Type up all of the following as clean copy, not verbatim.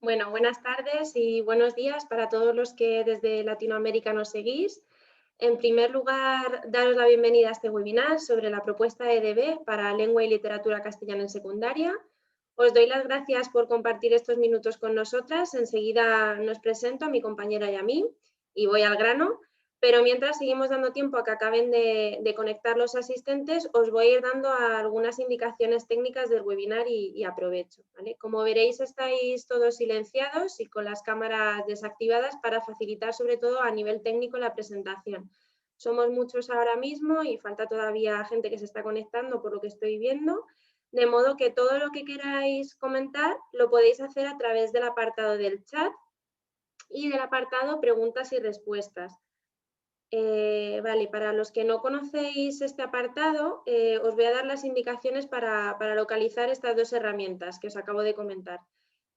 Bueno, buenas tardes y buenos días para todos los que desde Latinoamérica nos seguís. En primer lugar, daros la bienvenida a este webinar sobre la propuesta EDB para lengua y literatura castellana en secundaria. Os doy las gracias por compartir estos minutos con nosotras. Enseguida nos presento a mi compañera y a mí y voy al grano. Pero mientras seguimos dando tiempo a que acaben de conectar los asistentes, os voy a ir dando algunas indicaciones técnicas del webinar y aprovecho, ¿vale? Como veréis, estáis todos silenciados y con las cámaras desactivadas para facilitar sobre todo a nivel técnico la presentación. Somos muchos ahora mismo y falta todavía gente que se está conectando por lo que estoy viendo, de modo que todo lo que queráis comentar lo podéis hacer a través del apartado del chat y del apartado preguntas y respuestas. Vale, para los que no conocéis este apartado, os voy a dar las indicaciones para localizar estas dos herramientas que os acabo de comentar.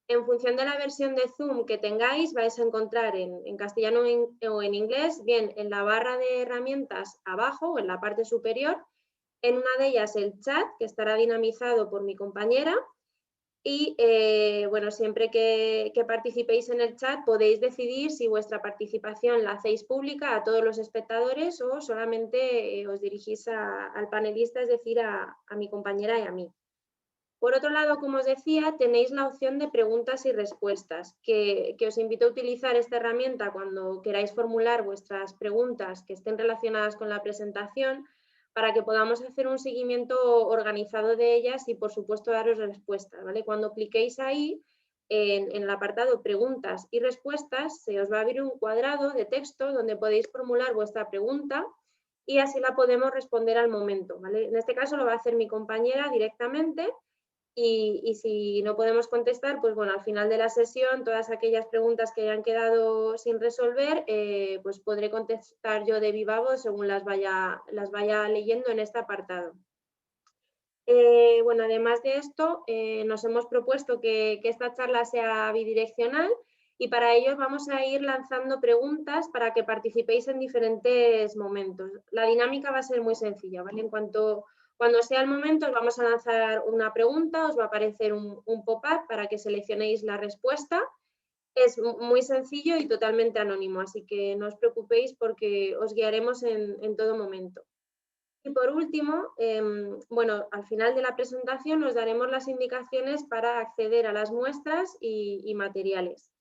En función de la versión de Zoom que tengáis, vais a encontrar en castellano o en inglés, bien en la barra de herramientas abajo o en la parte superior, en una de ellas el chat, que estará dinamizado por mi compañera, y bueno, siempre que participéis en el chat podéis decidir si vuestra participación la hacéis pública a todos los espectadores o solamente os dirigís al panelista, es decir, a mi compañera y a mí. Por otro lado, como os decía, tenéis la opción de preguntas y respuestas, que os invito a utilizar esta herramienta cuando queráis formular vuestras preguntas que estén relacionadas con la presentación, para que podamos hacer un seguimiento organizado de ellas y, por supuesto, daros respuestas, ¿vale? Cuando cliquéis ahí, en el apartado preguntas y respuestas, se os va a abrir un cuadrado de texto donde podéis formular vuestra pregunta y así la podemos responder al momento, ¿vale? En este caso lo va a hacer mi compañera directamente. Y si no podemos contestar, pues bueno, al final de la sesión, todas aquellas preguntas que hayan quedado sin resolver, pues podré contestar yo de viva voz según las vaya leyendo en este apartado. Bueno, además de esto, nos hemos propuesto que esta charla sea bidireccional y para ello vamos a ir lanzando preguntas para que participéis en diferentes momentos. La dinámica va a ser muy sencilla, ¿vale? Cuando sea el momento, os vamos a lanzar una pregunta, os va a aparecer un pop-up para que seleccionéis la respuesta. Es muy sencillo y totalmente anónimo, así que no os preocupéis porque os guiaremos en todo momento. Y por último, bueno, al final de la presentación os daremos las indicaciones para acceder a las muestras y materiales.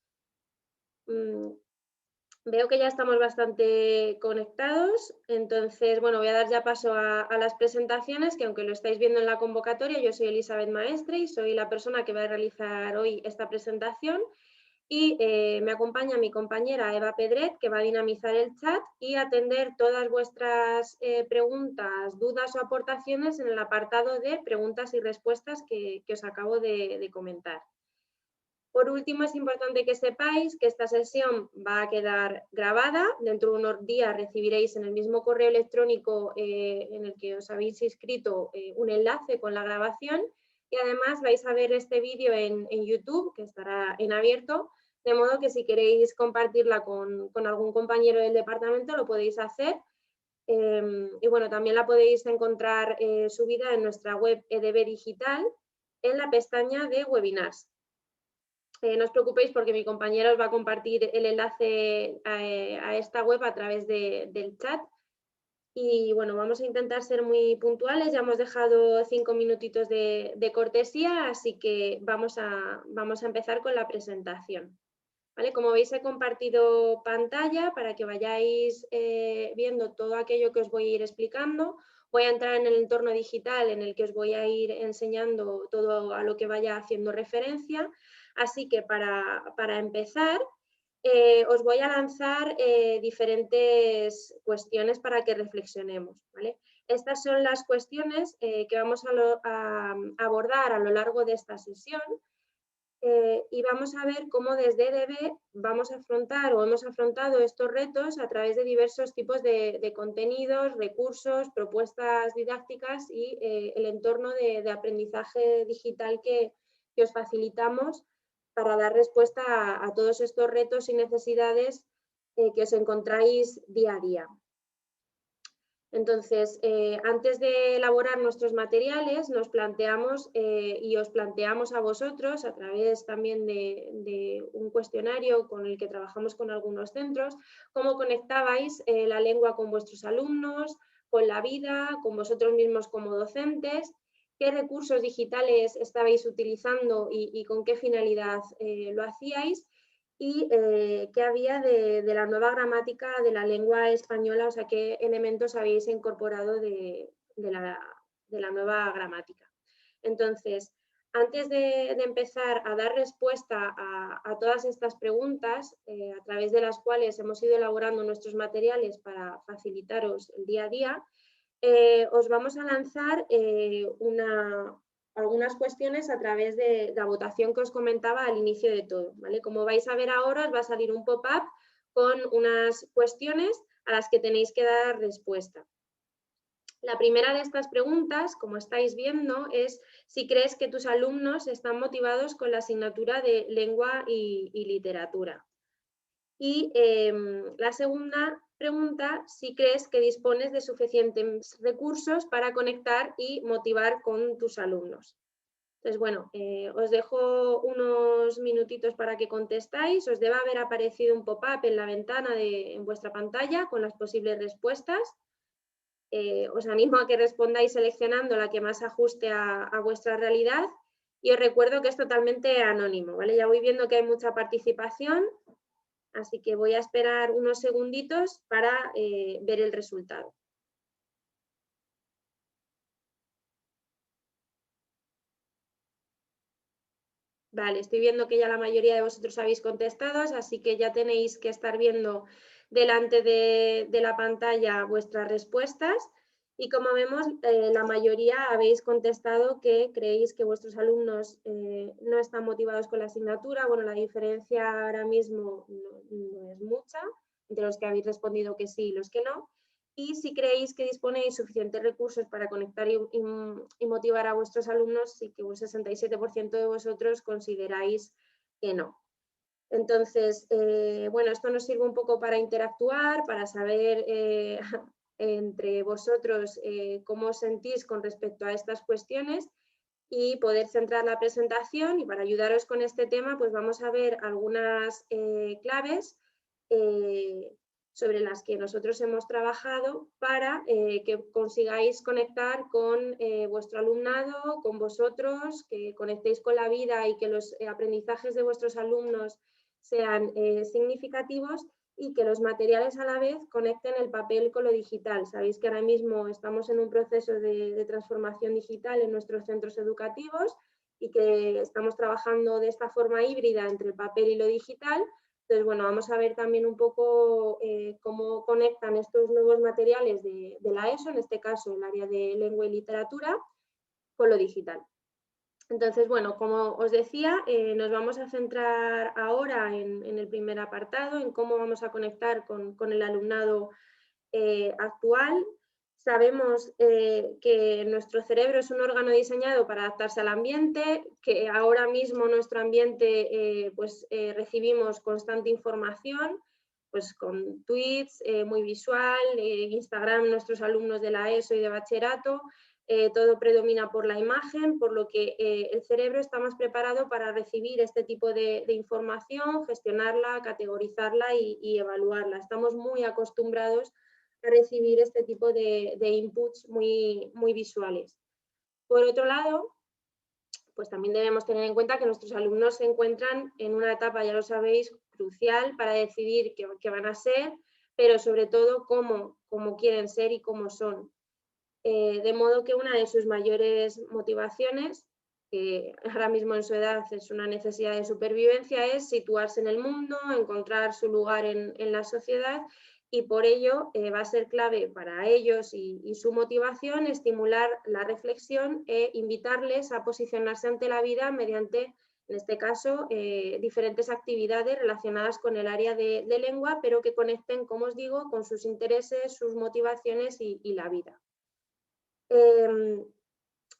Veo que ya estamos bastante conectados, entonces, bueno, voy a dar ya paso a las presentaciones, que aunque lo estáis viendo en la convocatoria, yo soy Elizabeth Maestre y soy la persona que va a realizar hoy esta presentación. Y me acompaña mi compañera Eva Pedret, que va a dinamizar el chat y atender todas vuestras preguntas, dudas o aportaciones en el apartado de preguntas y respuestas que os acabo de comentar. Por último, es importante que sepáis que esta sesión va a quedar grabada. Dentro de unos días recibiréis en el mismo correo electrónico en el que os habéis inscrito un enlace con la grabación y además vais a ver este vídeo en YouTube, que estará en abierto, de modo que si queréis compartirla con algún compañero del departamento lo podéis hacer. Y bueno, también la podéis encontrar subida en nuestra web EDB Digital en la pestaña de webinars. No os preocupéis porque mi compañera os va a compartir el enlace a esta web a través del chat. Y bueno, vamos a intentar ser muy puntuales. Ya hemos dejado 5 minutitos de cortesía, así que vamos a empezar con la presentación. ¿Vale? Como veis, he compartido pantalla para que vayáis viendo todo aquello que os voy a ir explicando. Voy a entrar en el entorno digital en el que os voy a ir enseñando todo a lo que vaya haciendo referencia. Así que para empezar, os voy a lanzar diferentes cuestiones para que reflexionemos, ¿vale? Estas son las cuestiones que vamos a abordar a lo largo de esta sesión. Y vamos a ver cómo desde EDB vamos a afrontar o hemos afrontado estos retos a través de diversos tipos de contenidos, recursos, propuestas didácticas y el entorno de aprendizaje digital que os facilitamos para dar respuesta a todos estos retos y necesidades que os encontráis día a día. Entonces, antes de elaborar nuestros materiales, nos planteamos y os planteamos a vosotros, a través también de un cuestionario con el que trabajamos con algunos centros, cómo conectabais la lengua con vuestros alumnos, con la vida, con vosotros mismos como docentes, qué recursos digitales estabais utilizando y con qué finalidad lo hacíais, y qué había de la nueva gramática de la lengua española, o sea, qué elementos habéis incorporado de la nueva gramática. Entonces, antes de empezar a dar respuesta a todas estas preguntas, a través de las cuales hemos ido elaborando nuestros materiales para facilitaros el día a día, os vamos a lanzar algunas cuestiones a través de la votación que os comentaba al inicio de todo, ¿vale? Como vais a ver ahora, os va a salir un pop-up con unas cuestiones a las que tenéis que dar respuesta. La primera de estas preguntas, como estáis viendo, es si crees que tus alumnos están motivados con la asignatura de lengua y literatura. Y la segunda pregunta, si crees que dispones de suficientes recursos para conectar y motivar con tus alumnos. Entonces, bueno, os dejo unos minutitos para que contestáis. Os debe haber aparecido un pop-up en la ventana en vuestra pantalla con las posibles respuestas. Os animo a que respondáis seleccionando la que más ajuste a vuestra realidad. Y os recuerdo que es totalmente anónimo, ¿vale? Ya voy viendo que hay mucha participación. Así que voy a esperar unos segunditos para ver el resultado. Vale, estoy viendo que ya la mayoría de vosotros habéis contestado, así que ya tenéis que estar viendo delante de la pantalla vuestras respuestas. Y como vemos, la mayoría habéis contestado que creéis que vuestros alumnos no están motivados con la asignatura. Bueno, la diferencia ahora mismo no es mucha entre los que habéis respondido que sí y los que no. Y si creéis que disponéis suficientes recursos para conectar y motivar a vuestros alumnos, sí que un 67% de vosotros consideráis que no. Entonces, bueno, esto nos sirve un poco para interactuar, para saber entre vosotros cómo os sentís con respecto a estas cuestiones y poder centrar la presentación. Y para ayudaros con este tema, pues vamos a ver algunas claves sobre las que nosotros hemos trabajado para que consigáis conectar con vuestro alumnado, con vosotros, que conectéis con la vida y que los aprendizajes de vuestros alumnos sean significativos y que los materiales a la vez conecten el papel con lo digital. Sabéis que ahora mismo estamos en un proceso de transformación digital en nuestros centros educativos y que estamos trabajando de esta forma híbrida entre el papel y lo digital. Entonces, bueno, vamos a ver también un poco cómo conectan estos nuevos materiales de la ESO, en este caso el área de lengua y literatura, con lo digital. Entonces, bueno, como os decía, nos vamos a centrar ahora en el primer apartado, en cómo vamos a conectar con el alumnado actual. Sabemos que nuestro cerebro es un órgano diseñado para adaptarse al ambiente, que ahora mismo nuestro ambiente recibimos constante información, pues con tweets muy visual, Instagram, nuestros alumnos de la ESO y de bachillerato, todo predomina por la imagen, por lo que el cerebro está más preparado para recibir este tipo de información, gestionarla, categorizarla y evaluarla. Estamos muy acostumbrados a recibir este tipo de inputs muy visuales. Por otro lado, pues también debemos tener en cuenta que nuestros alumnos se encuentran en una etapa, ya lo sabéis, crucial para decidir qué van a ser, pero sobre todo cómo quieren ser y cómo son. De modo que una de sus mayores motivaciones, que ahora mismo en su edad es una necesidad de supervivencia, es situarse en el mundo, encontrar su lugar en la sociedad, y por ello va a ser clave para ellos y su motivación estimular la reflexión e invitarles a posicionarse ante la vida mediante, en este caso, diferentes actividades relacionadas con el área de lengua, pero que conecten, como os digo, con sus intereses, sus motivaciones y la vida.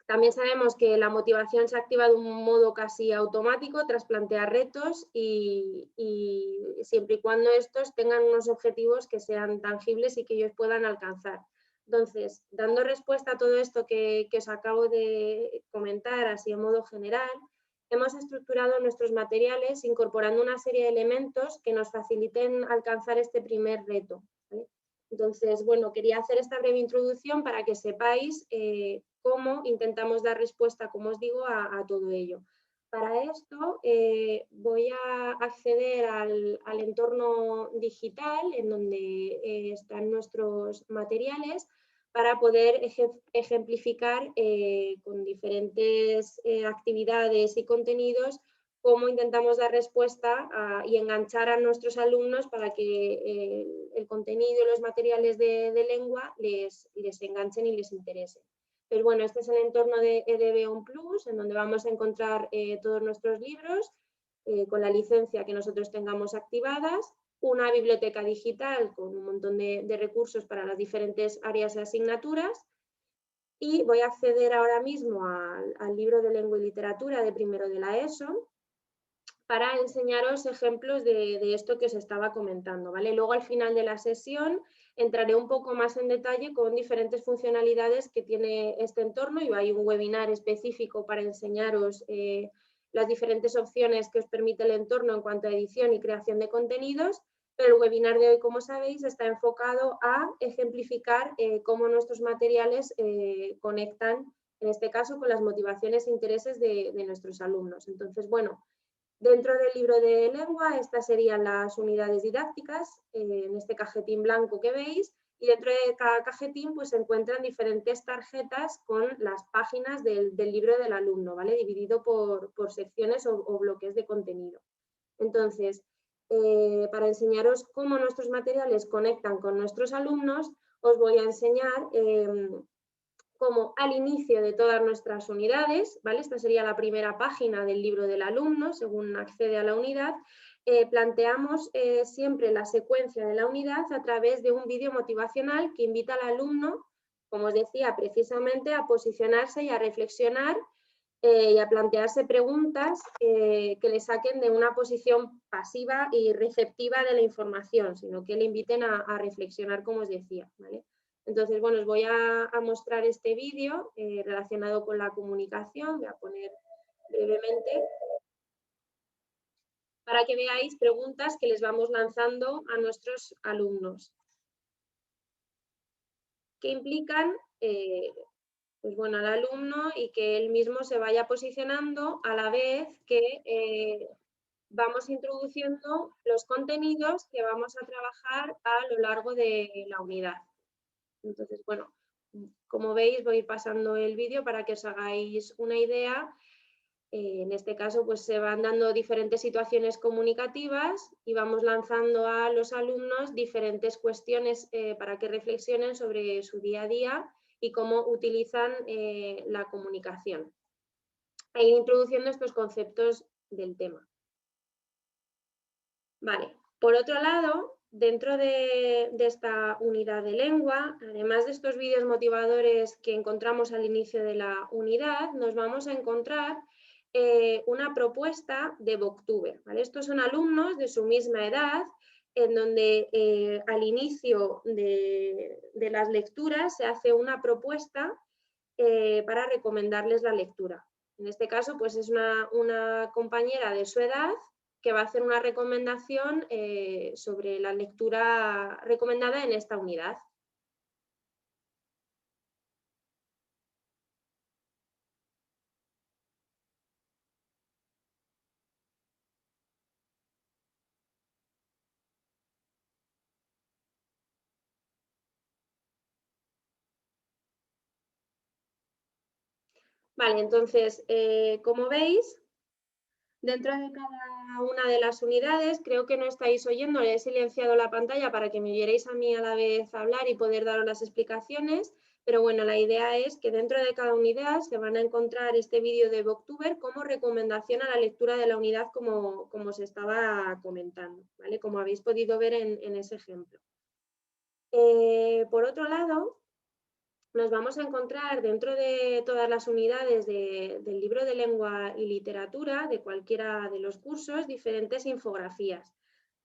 También sabemos que la motivación se activa de un modo casi automático tras plantear retos y siempre y cuando estos tengan unos objetivos que sean tangibles y que ellos puedan alcanzar. Entonces, dando respuesta a todo esto que os acabo de comentar, así en modo general, hemos estructurado nuestros materiales incorporando una serie de elementos que nos faciliten alcanzar este primer reto, ¿vale? Entonces, bueno, quería hacer esta breve introducción para que sepáis cómo intentamos dar respuesta, como os digo, a todo ello. Para esto voy a acceder al entorno digital en donde están nuestros materiales para poder ejemplificar con diferentes actividades y contenidos cómo intentamos dar respuesta y enganchar a nuestros alumnos para que el contenido y los materiales de lengua les enganchen y les interesen. Pues bueno, este es el entorno de EDB On Plus, en donde vamos a encontrar todos nuestros libros con la licencia que nosotros tengamos activadas, una biblioteca digital con un montón de recursos para las diferentes áreas y asignaturas, y voy a acceder ahora mismo al libro de lengua y literatura de primero de la ESO para enseñaros ejemplos de esto que os estaba comentando, ¿vale? Luego al final de la sesión entraré un poco más en detalle con diferentes funcionalidades que tiene este entorno y hay un webinar específico para enseñaros las diferentes opciones que os permite el entorno en cuanto a edición y creación de contenidos, pero el webinar de hoy, como sabéis, está enfocado a ejemplificar cómo nuestros materiales conectan, en este caso, con las motivaciones e intereses de nuestros alumnos. Entonces, bueno, dentro del libro de lengua, estas serían las unidades didácticas, en este cajetín blanco que veis, y dentro de cada cajetín pues, se encuentran diferentes tarjetas con las páginas del libro del alumno, ¿vale? Dividido por secciones o bloques de contenido. Entonces, para enseñaros cómo nuestros materiales conectan con nuestros alumnos, os voy a enseñar como al inicio de todas nuestras unidades, ¿vale? Esta sería la primera página del libro del alumno, según accede a la unidad, planteamos siempre la secuencia de la unidad a través de un vídeo motivacional que invita al alumno, como os decía, precisamente a posicionarse y a reflexionar y a plantearse preguntas que le saquen de una posición pasiva y receptiva de la información, sino que le inviten a reflexionar, como os decía, ¿vale? Entonces, bueno, os voy a mostrar este vídeo relacionado con la comunicación, voy a poner brevemente, para que veáis preguntas que les vamos lanzando a nuestros alumnos, que implican pues bueno, al alumno y que él mismo se vaya posicionando a la vez que vamos introduciendo los contenidos que vamos a trabajar a lo largo de la unidad. Entonces, bueno, como veis, voy a ir pasando el vídeo para que os hagáis una idea. En este caso, pues se van dando diferentes situaciones comunicativas y vamos lanzando a los alumnos diferentes cuestiones para que reflexionen sobre su día a día y cómo utilizan la comunicación. E ir introduciendo estos conceptos del tema. Vale, por otro lado, dentro de esta unidad de lengua, además de estos vídeos motivadores que encontramos al inicio de la unidad, nos vamos a encontrar una propuesta de Booktuber, ¿vale? Estos son alumnos de su misma edad, en donde al inicio de las lecturas se hace una propuesta para recomendarles la lectura. En este caso, pues es una compañera de su edad que va a hacer una recomendación sobre la lectura recomendada en esta unidad. Vale, entonces, como veis, dentro de cada una de las unidades, creo que no estáis oyendo, he silenciado la pantalla para que me vierais a mí a la vez hablar y poder daros las explicaciones, pero bueno, la idea es que dentro de cada unidad se van a encontrar este vídeo de Booktuber como recomendación a la lectura de la unidad como se estaba comentando, ¿vale? Como habéis podido ver en ese ejemplo. Por otro lado, nos vamos a encontrar dentro de todas las unidades del libro de lengua y literatura, de cualquiera de los cursos, diferentes infografías.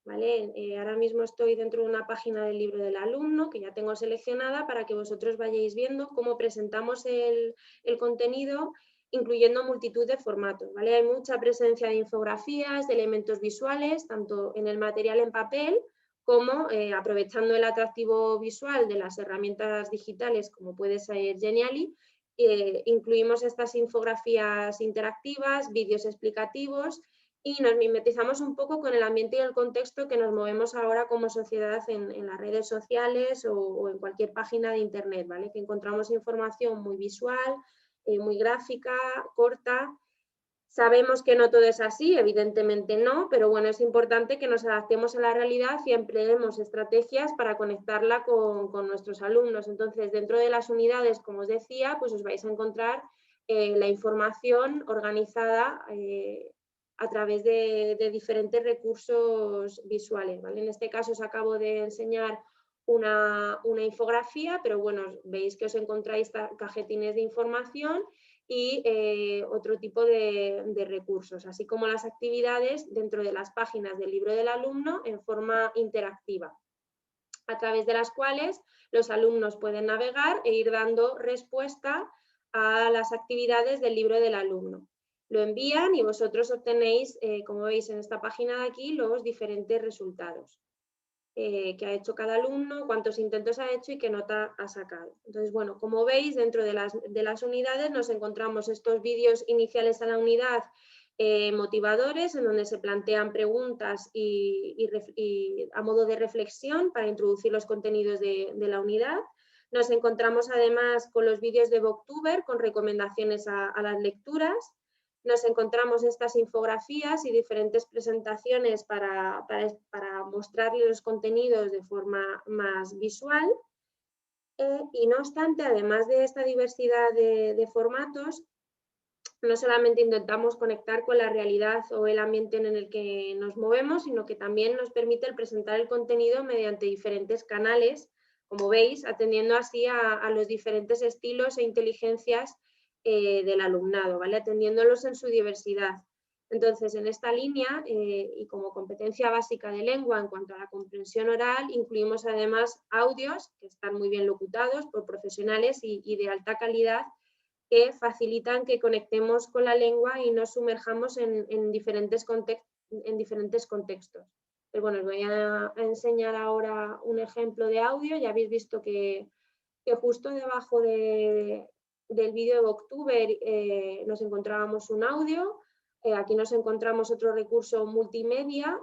¿vale? Ahora mismo estoy dentro de una página del libro del alumno que ya tengo seleccionada para que vosotros vayáis viendo cómo presentamos el contenido, incluyendo multitud de formatos, ¿vale? Hay mucha presencia de infografías, de elementos visuales, tanto en el material en papel como aprovechando el atractivo visual de las herramientas digitales como puede ser Genially, incluimos estas infografías interactivas, vídeos explicativos y nos mimetizamos un poco con el ambiente y el contexto que nos movemos ahora como sociedad en las redes sociales o en cualquier página de internet, ¿vale? Que encontramos información muy visual, muy gráfica, corta. Sabemos que no todo es así, evidentemente no, pero bueno, es importante que nos adaptemos a la realidad y empleemos estrategias para conectarla con nuestros alumnos. Entonces, dentro de las unidades, como os decía, pues os vais a encontrar la información organizada a través de diferentes recursos visuales, ¿vale? En este caso os acabo de enseñar una infografía, pero bueno, veis que os encontráis cajetines de información y otro tipo de recursos, así como las actividades dentro de las páginas del libro del alumno en forma interactiva, a través de las cuales los alumnos pueden navegar e ir dando respuesta a las actividades del libro del alumno. Lo envían y vosotros obtenéis, como veis en esta página de aquí, los diferentes resultados. Que ha hecho cada alumno, cuántos intentos ha hecho y qué nota ha sacado. Entonces, bueno, como veis, dentro de las unidades nos encontramos estos vídeos iniciales a la unidad motivadores, en donde se plantean preguntas y a modo de reflexión para introducir los contenidos de la unidad. Nos encontramos además con los vídeos de Booktuber con recomendaciones a las lecturas. Nos encontramos estas infografías y diferentes presentaciones para mostrarles los contenidos de forma más visual. Y no obstante, además de esta diversidad de formatos, no solamente intentamos conectar con la realidad o el ambiente en el que nos movemos, sino que también nos permite el presentar el contenido mediante diferentes canales, como veis, atendiendo así a los diferentes estilos e inteligencias del alumnado, ¿vale? Atendiéndolos en su diversidad. Entonces, en esta línea y como competencia básica de lengua en cuanto a la comprensión oral, incluimos además audios que están muy bien locutados por profesionales y de alta calidad que facilitan que conectemos con la lengua y nos sumerjamos en diferentes contextos. Pero bueno, os voy a enseñar ahora un ejemplo de audio. Ya habéis visto que justo debajo del vídeo de Booktuber nos encontrábamos un audio. Aquí nos encontramos otro recurso multimedia,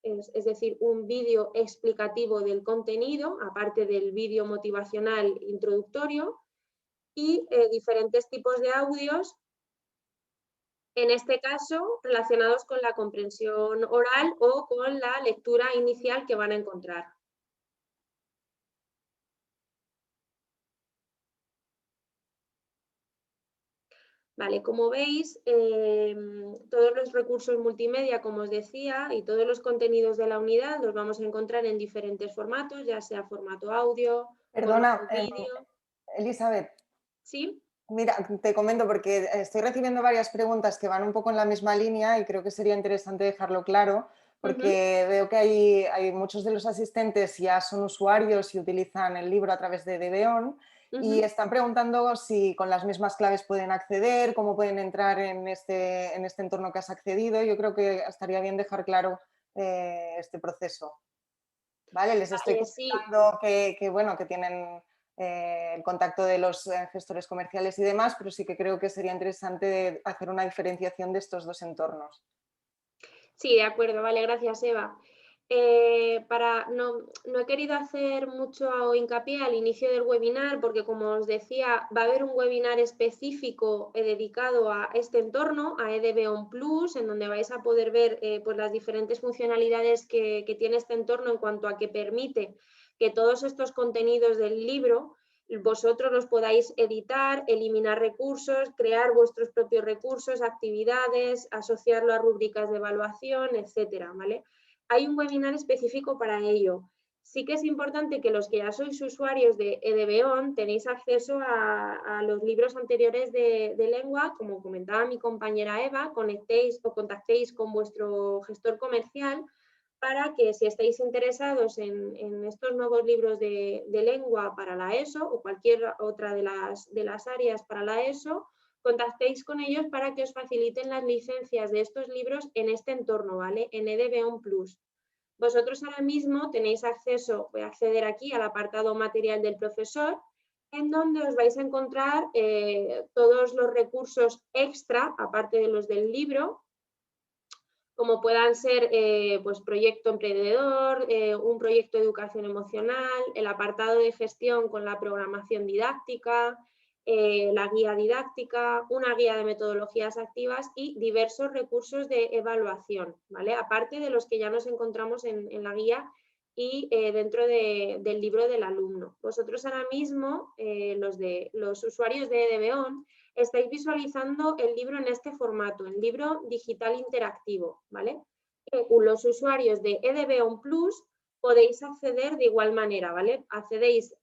es decir, un vídeo explicativo del contenido, aparte del vídeo motivacional introductorio, y diferentes tipos de audios, en este caso relacionados con la comprensión oral o con la lectura inicial que van a encontrar. Vale, como veis, todos los recursos multimedia, como os decía, y todos los contenidos de la unidad los vamos a encontrar en diferentes formatos, ya sea formato audio, Perdona, formato vídeo. Elizabeth, ¿Sí? mira, te comento porque estoy recibiendo varias preguntas que van un poco en la misma línea y creo que sería interesante dejarlo claro porque veo que hay muchos de los asistentes ya son usuarios y utilizan el libro a través de Debeon y están preguntando si con las mismas claves pueden acceder, cómo pueden entrar en este entorno que has accedido. Yo creo que estaría bien dejar claro este proceso. ¿Vale? Les estoy Vale, sí. comentando bueno, que tienen el contacto de los gestores comerciales y demás, pero sí que creo que sería interesante hacer una diferenciación de estos dos entornos. Sí, de acuerdo, vale, gracias, Eva. No he querido hacer mucho hincapié al inicio del webinar porque, como os decía, va a haber un webinar específico dedicado a este entorno, a EDB Plus, en donde vais a poder ver pues las diferentes funcionalidades que tiene este entorno en cuanto a que permite que todos estos contenidos del libro vosotros los podáis editar, eliminar recursos, crear vuestros propios recursos, actividades, asociarlo a rúbricas de evaluación, etcétera, ¿vale? Hay un webinar específico para ello. Sí que es importante que los que ya sois usuarios de EDBON tenéis acceso a los libros anteriores de lengua, como comentaba mi compañera Eva, conectéis o contactéis con vuestro gestor comercial para que si estáis interesados en estos nuevos libros de lengua para la ESO o cualquier otra de las áreas para la ESO, contactéis con ellos para que os faciliten las licencias de estos libros en este entorno, ¿vale? En EDB Plus. Vosotros ahora mismo tenéis acceso, voy a acceder aquí al apartado material del profesor, en donde os vais a encontrar todos los recursos extra, aparte de los del libro, como puedan ser pues proyecto emprendedor, un proyecto de educación emocional, el apartado de gestión con la programación didáctica, la guía didáctica, una guía de metodologías activas y diversos recursos de evaluación, ¿vale? Aparte de los que ya nos encontramos en la guía y dentro del libro del alumno. Vosotros ahora mismo, los usuarios de EDB estáis visualizando el libro en este formato, el libro digital interactivo, ¿vale? Los usuarios de EDB Plus podéis acceder de igual manera, ¿vale? Accedéis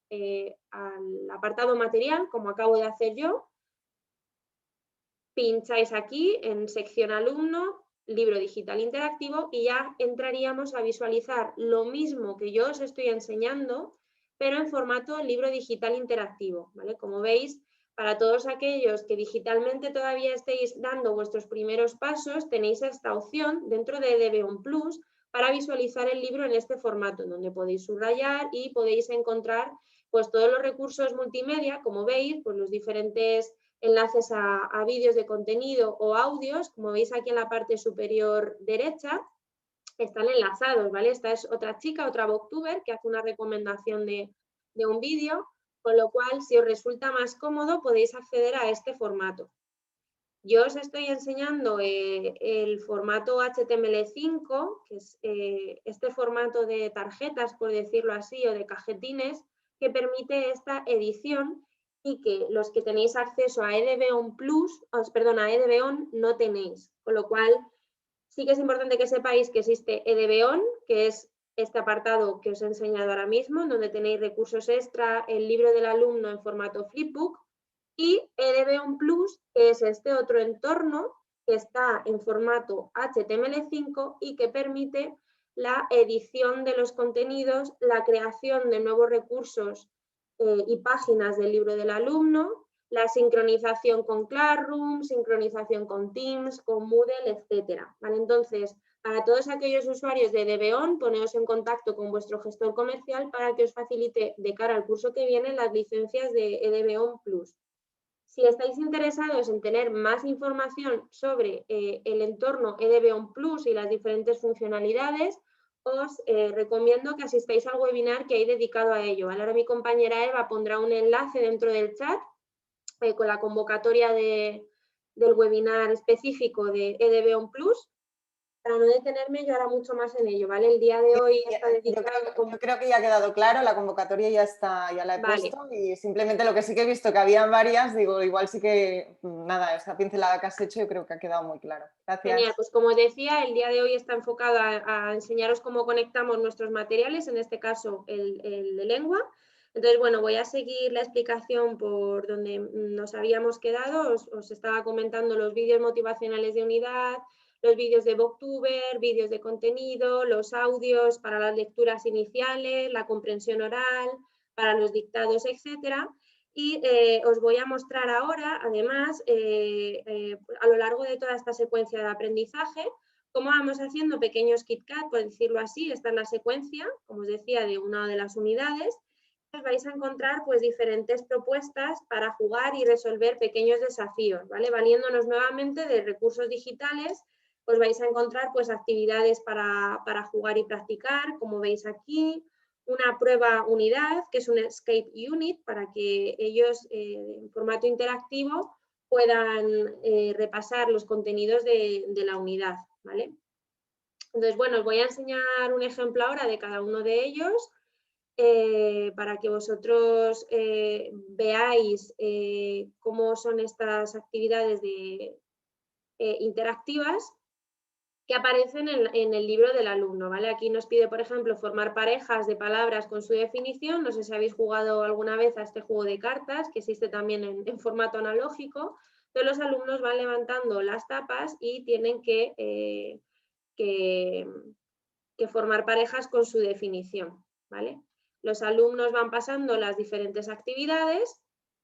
al apartado material, como acabo de hacer yo, pincháis aquí en sección alumno, libro digital interactivo y ya entraríamos a visualizar lo mismo que yo os estoy enseñando, pero en formato libro digital interactivo, ¿vale? Como veis, para todos aquellos que digitalmente todavía estéis dando vuestros primeros pasos, tenéis esta opción dentro de EDB Plus para visualizar el libro en este formato, en donde podéis subrayar y podéis encontrar pues todos los recursos multimedia, como veis, pues los diferentes enlaces a vídeos de contenido o audios, como veis aquí en la parte superior derecha, están enlazados, ¿vale? Esta es otra chica, otra booktuber, que hace una recomendación de un vídeo, con lo cual, si os resulta más cómodo, podéis acceder a este formato. Yo os estoy enseñando el formato HTML5, que es este formato de tarjetas, por decirlo así, o de cajetines, que permite esta edición y que los que tenéis acceso a EDB Plus, perdón, a EDB no tenéis. Con lo cual, sí que es importante que sepáis que existe EDB que es este apartado que os he enseñado ahora mismo, donde tenéis recursos extra, el libro del alumno en formato flipbook, y EDB Plus, que es este otro entorno que está en formato HTML5 y que permite la edición de los contenidos, la creación de nuevos recursos y páginas del libro del alumno, la sincronización con Classroom, sincronización con Teams, con Moodle, etcétera. ¿Vale? Entonces, para todos aquellos usuarios de EDB poneos en contacto con vuestro gestor comercial para que os facilite de cara al curso que viene las licencias de EDB Plus. Si estáis interesados en tener más información sobre el entorno EDB Plus y las diferentes funcionalidades, os recomiendo que asistáis al webinar que hay dedicado a ello. ¿Vale? Ahora mi compañera Eva pondrá un enlace dentro del chat con la convocatoria del webinar específico de EDB Plus. Para no detenerme, yo ahora mucho más en ello, ¿vale? El día de hoy está dedicado... Yo creo que ya ha quedado claro, la convocatoria ya está, ya la he puesto y simplemente lo que sí que he visto que habían varias, digo, igual sí que, nada, esta pincelada que has hecho yo creo que ha quedado muy claro. Gracias. Genial, pues como os decía, el día de hoy está enfocado a enseñaros cómo conectamos nuestros materiales, en este caso el de lengua. Entonces, bueno, voy a seguir la explicación por donde nos habíamos quedado. Os estaba comentando los vídeos motivacionales de unidad, los vídeos de Booktuber, vídeos de contenido, los audios para las lecturas iniciales, la comprensión oral, para los dictados, etcétera. Y os voy a mostrar ahora, además, a lo largo de toda esta secuencia de aprendizaje, cómo vamos haciendo pequeños KitKat, por decirlo así. Esta es la secuencia, como os decía, de una de las unidades. Os vais a encontrar pues diferentes propuestas para jugar y resolver pequeños desafíos, ¿vale? Valiéndonos nuevamente de recursos digitales, os vais a encontrar pues actividades para jugar y practicar, como veis aquí, una prueba unidad, que es un escape unit, para que ellos en formato interactivo puedan repasar los contenidos de la unidad, ¿vale? Entonces, bueno, os voy a enseñar un ejemplo ahora de cada uno de ellos. Para que vosotros veáis cómo son estas actividades interactivas que aparecen en el libro del alumno, ¿vale? Aquí nos pide, por ejemplo, formar parejas de palabras con su definición. No sé si habéis jugado alguna vez a este juego de cartas, que existe también en formato analógico. Entonces los alumnos van levantando las tapas y tienen que que formar parejas con su definición, ¿vale? Los alumnos van pasando las diferentes actividades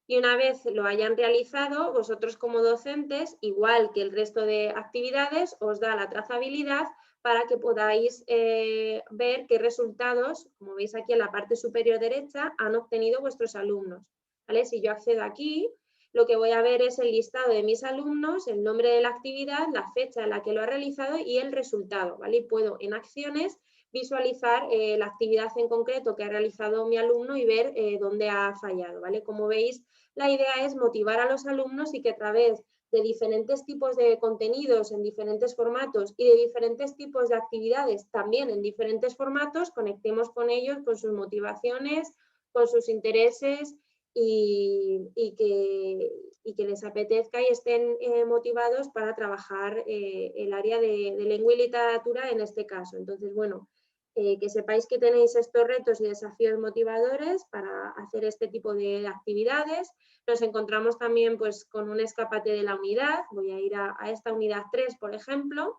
y una vez lo hayan realizado, vosotros como docentes, igual que el resto de actividades, os da la trazabilidad para que podáis ver qué resultados, como veis aquí en la parte superior derecha, han obtenido vuestros alumnos, ¿vale? Si yo accedo aquí, lo que voy a ver es el listado de mis alumnos, el nombre de la actividad, la fecha en la que lo ha realizado y el resultado, ¿vale? Y puedo en acciones visualizar la actividad en concreto que ha realizado mi alumno y ver dónde ha fallado, ¿vale? Como veis, la idea es motivar a los alumnos y que a través de diferentes tipos de contenidos en diferentes formatos y de diferentes tipos de actividades también en diferentes formatos, conectemos con ellos, con sus motivaciones, con sus intereses y que les apetezca y estén motivados para trabajar el área de lengua y literatura en este caso. Entonces, bueno, que sepáis que tenéis estos retos y desafíos motivadores para hacer este tipo de actividades. Nos encontramos también pues, con un escapate de la unidad. Voy a ir a esta unidad 3, por ejemplo,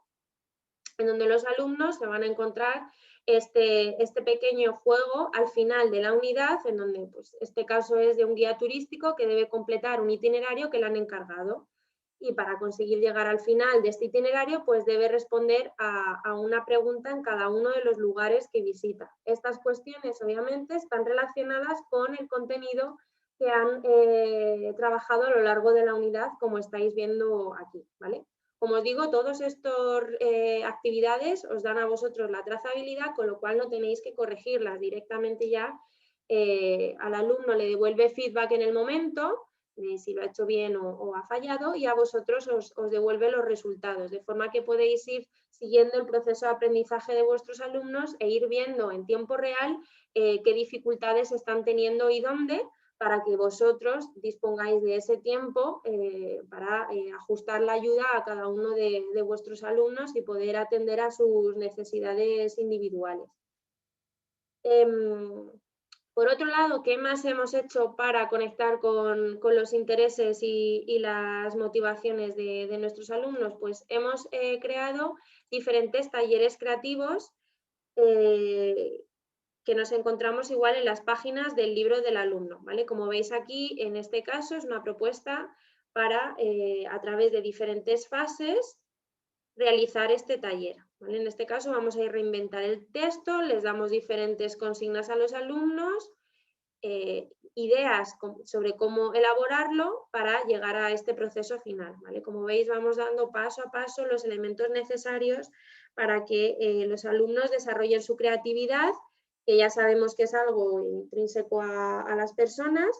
en donde los alumnos se van a encontrar este pequeño juego al final de la unidad, en donde pues, este caso es de un guía turístico que debe completar un itinerario que le han encargado. Y para conseguir llegar al final de este itinerario, pues debe responder a una pregunta en cada uno de los lugares que visita. Estas cuestiones, obviamente, están relacionadas con el contenido que han trabajado a lo largo de la unidad, como estáis viendo aquí, ¿vale? Como os digo, todas estas actividades os dan a vosotros la trazabilidad, con lo cual no tenéis que corregirlas directamente ya. Al alumno le devuelve feedback en el momento, si lo ha hecho bien o ha fallado, y a vosotros os devuelve los resultados, de forma que podéis ir siguiendo el proceso de aprendizaje de vuestros alumnos e ir viendo en tiempo real qué dificultades están teniendo y dónde, para que vosotros dispongáis de ese tiempo para ajustar la ayuda a cada uno de vuestros alumnos y poder atender a sus necesidades individuales. Por otro lado, ¿qué más hemos hecho para conectar con los intereses y las motivaciones de nuestros alumnos? Pues hemos creado diferentes talleres creativos que nos encontramos igual en las páginas del libro del alumno, ¿vale? Como veis aquí, en este caso es una propuesta para, a través de diferentes fases, realizar este taller, ¿vale? En este caso vamos a ir a reinventar el texto, les damos diferentes consignas a los alumnos, ideas sobre cómo elaborarlo para llegar a este proceso final, ¿vale? Como veis, vamos dando paso a paso los elementos necesarios para que los alumnos desarrollen su creatividad, que ya sabemos que es algo intrínseco a las personas.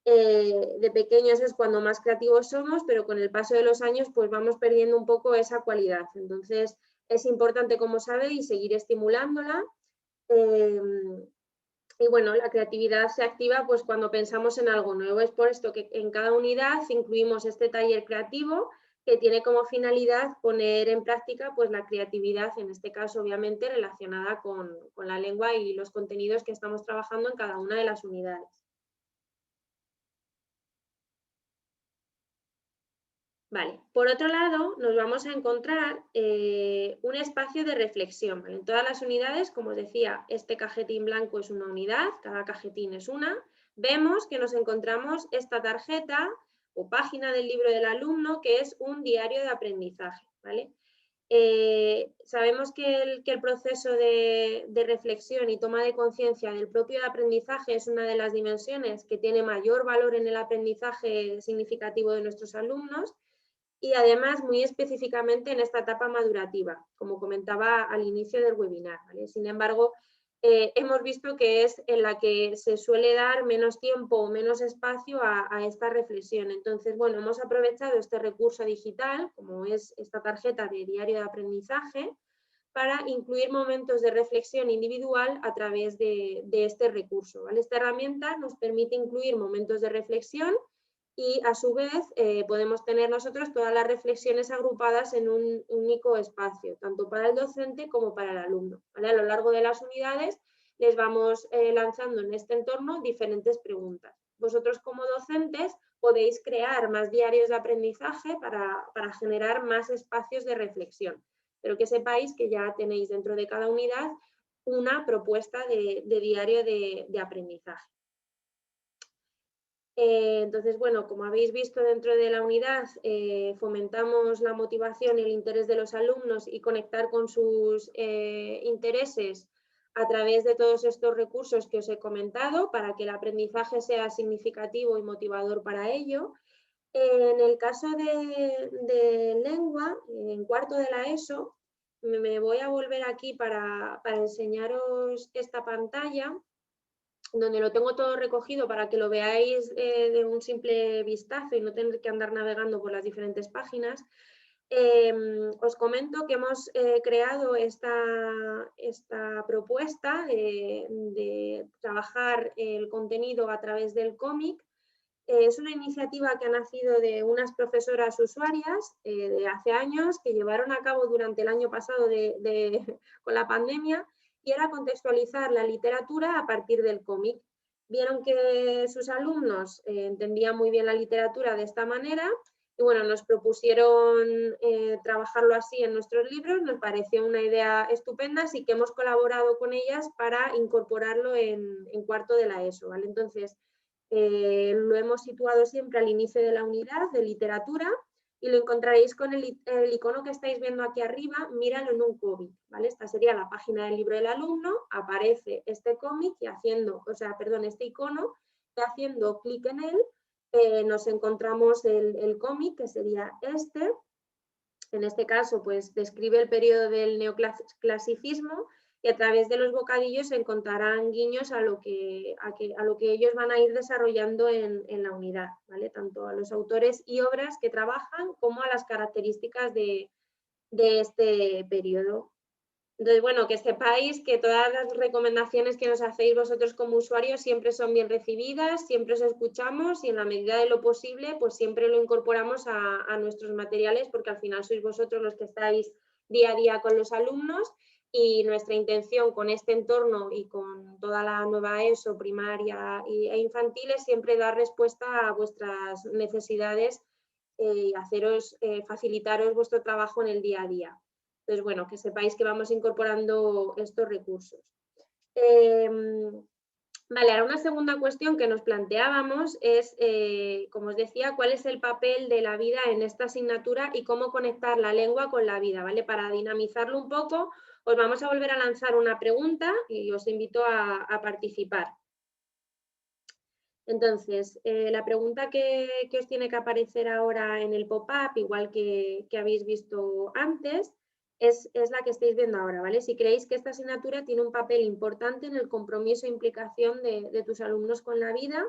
De pequeños es cuando más creativos somos, pero con el paso de los años pues vamos perdiendo un poco esa cualidad. Entonces es importante, como sabéis, seguir estimulándola. Y bueno, la creatividad se activa pues cuando pensamos en algo nuevo. Es por esto que en cada unidad incluimos este taller creativo que tiene como finalidad poner en práctica pues la creatividad, en este caso obviamente relacionada con la lengua y los contenidos que estamos trabajando en cada una de las unidades. Vale, por otro lado, nos vamos a encontrar un espacio de reflexión. ¿Vale? En todas las unidades, como os decía, este cajetín blanco es una unidad, cada cajetín es una. Vemos que nos encontramos esta tarjeta o página del libro del alumno, que es un diario de aprendizaje. ¿Vale? Sabemos que el proceso de reflexión y toma de conciencia del propio aprendizaje es una de las dimensiones que tiene mayor valor en el aprendizaje significativo de nuestros alumnos, y además muy específicamente en esta etapa madurativa, como comentaba al inicio del webinar, ¿vale? Sin embargo, hemos visto que es en la que se suele dar menos tiempo o menos espacio a esta reflexión. Entonces, bueno, hemos aprovechado este recurso digital, como es esta tarjeta de diario de aprendizaje, para incluir momentos de reflexión individual a través de este recurso, ¿vale? Esta herramienta nos permite incluir momentos de reflexión y a su vez podemos tener nosotros todas las reflexiones agrupadas en un único espacio, tanto para el docente como para el alumno, ¿vale? A lo largo de las unidades les vamos lanzando en este entorno diferentes preguntas. Vosotros como docentes podéis crear más diarios de aprendizaje para generar más espacios de reflexión. pero que sepáis que ya tenéis dentro de cada unidad una propuesta de diario de aprendizaje. Entonces, bueno, como habéis visto dentro de la unidad, fomentamos la motivación y el interés de los alumnos y conectar con sus intereses a través de todos estos recursos que os he comentado para que el aprendizaje sea significativo y motivador para ello. En el caso de lengua, en cuarto de la ESO, me voy a volver aquí para enseñaros esta pantalla, donde lo tengo todo recogido para que lo veáis de un simple vistazo y no tener que andar navegando por las diferentes páginas. Os comento que hemos creado esta propuesta de trabajar el contenido a través del cómic. Es una iniciativa que ha nacido de unas profesoras usuarias de hace años que llevaron a cabo durante el año pasado con la pandemia, y era contextualizar la literatura a partir del cómic. Vieron que sus alumnos entendían muy bien la literatura de esta manera y bueno, nos propusieron trabajarlo así en nuestros libros. Nos pareció una idea estupenda, así que hemos colaborado con ellas para incorporarlo en cuarto de la ESO, ¿vale? Entonces, lo hemos situado siempre al inicio de la unidad de literatura y lo encontraréis con el icono que estáis viendo aquí arriba, míralo en un cómic, ¿vale? Esta sería la página del libro del alumno, aparece este cómic y este icono, y haciendo clic en él nos encontramos el cómic, que sería este. En este caso, pues describe el periodo del neoclasicismo y a través de los bocadillos se encontrarán guiños a lo que ellos van a ir desarrollando en la unidad, ¿vale? Tanto a los autores y obras que trabajan como a las características de este periodo. Entonces, bueno, que sepáis que todas las recomendaciones que nos hacéis vosotros como usuarios siempre son bien recibidas, siempre os escuchamos y en la medida de lo posible, pues siempre lo incorporamos a nuestros materiales, porque al final sois vosotros los que estáis día a día con los alumnos, y nuestra intención con este entorno y con toda la nueva ESO, primaria e infantil, es siempre dar respuesta a vuestras necesidades y facilitaros vuestro trabajo en el día a día. Entonces, bueno, que sepáis que vamos incorporando estos recursos. Vale, ahora una segunda cuestión que nos planteábamos es, como os decía, cuál es el papel de la vida en esta asignatura y cómo conectar la lengua con la vida, ¿vale? Para dinamizarlo un poco, os vamos a volver a lanzar una pregunta y os invito a participar. Entonces, la pregunta que os tiene que aparecer ahora en el pop-up, igual que habéis visto antes, es la que estáis viendo ahora, ¿vale? Si creéis que esta asignatura tiene un papel importante en el compromiso e implicación de tus alumnos con la vida,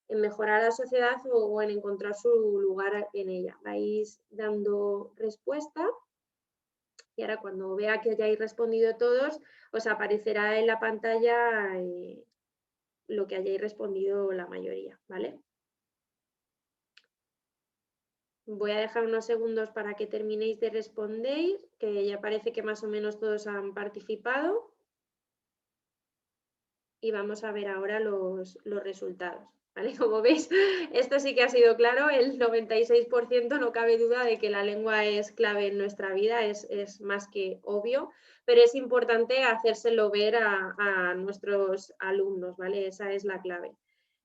en mejorar la sociedad o en encontrar su lugar en ella. Vais dando respuesta y ahora cuando vea que hayáis respondido todos, os aparecerá en la pantalla lo que hayáis respondido la mayoría, ¿vale? Voy a dejar unos segundos para que terminéis de responder, que ya parece que más o menos todos han participado. Y vamos a ver ahora los resultados, ¿vale? Como veis, esto sí que ha sido claro, el 96%, no cabe duda de que la lengua es clave en nuestra vida, es más que obvio, pero es importante hacérselo ver a nuestros alumnos, ¿vale? Esa es la clave.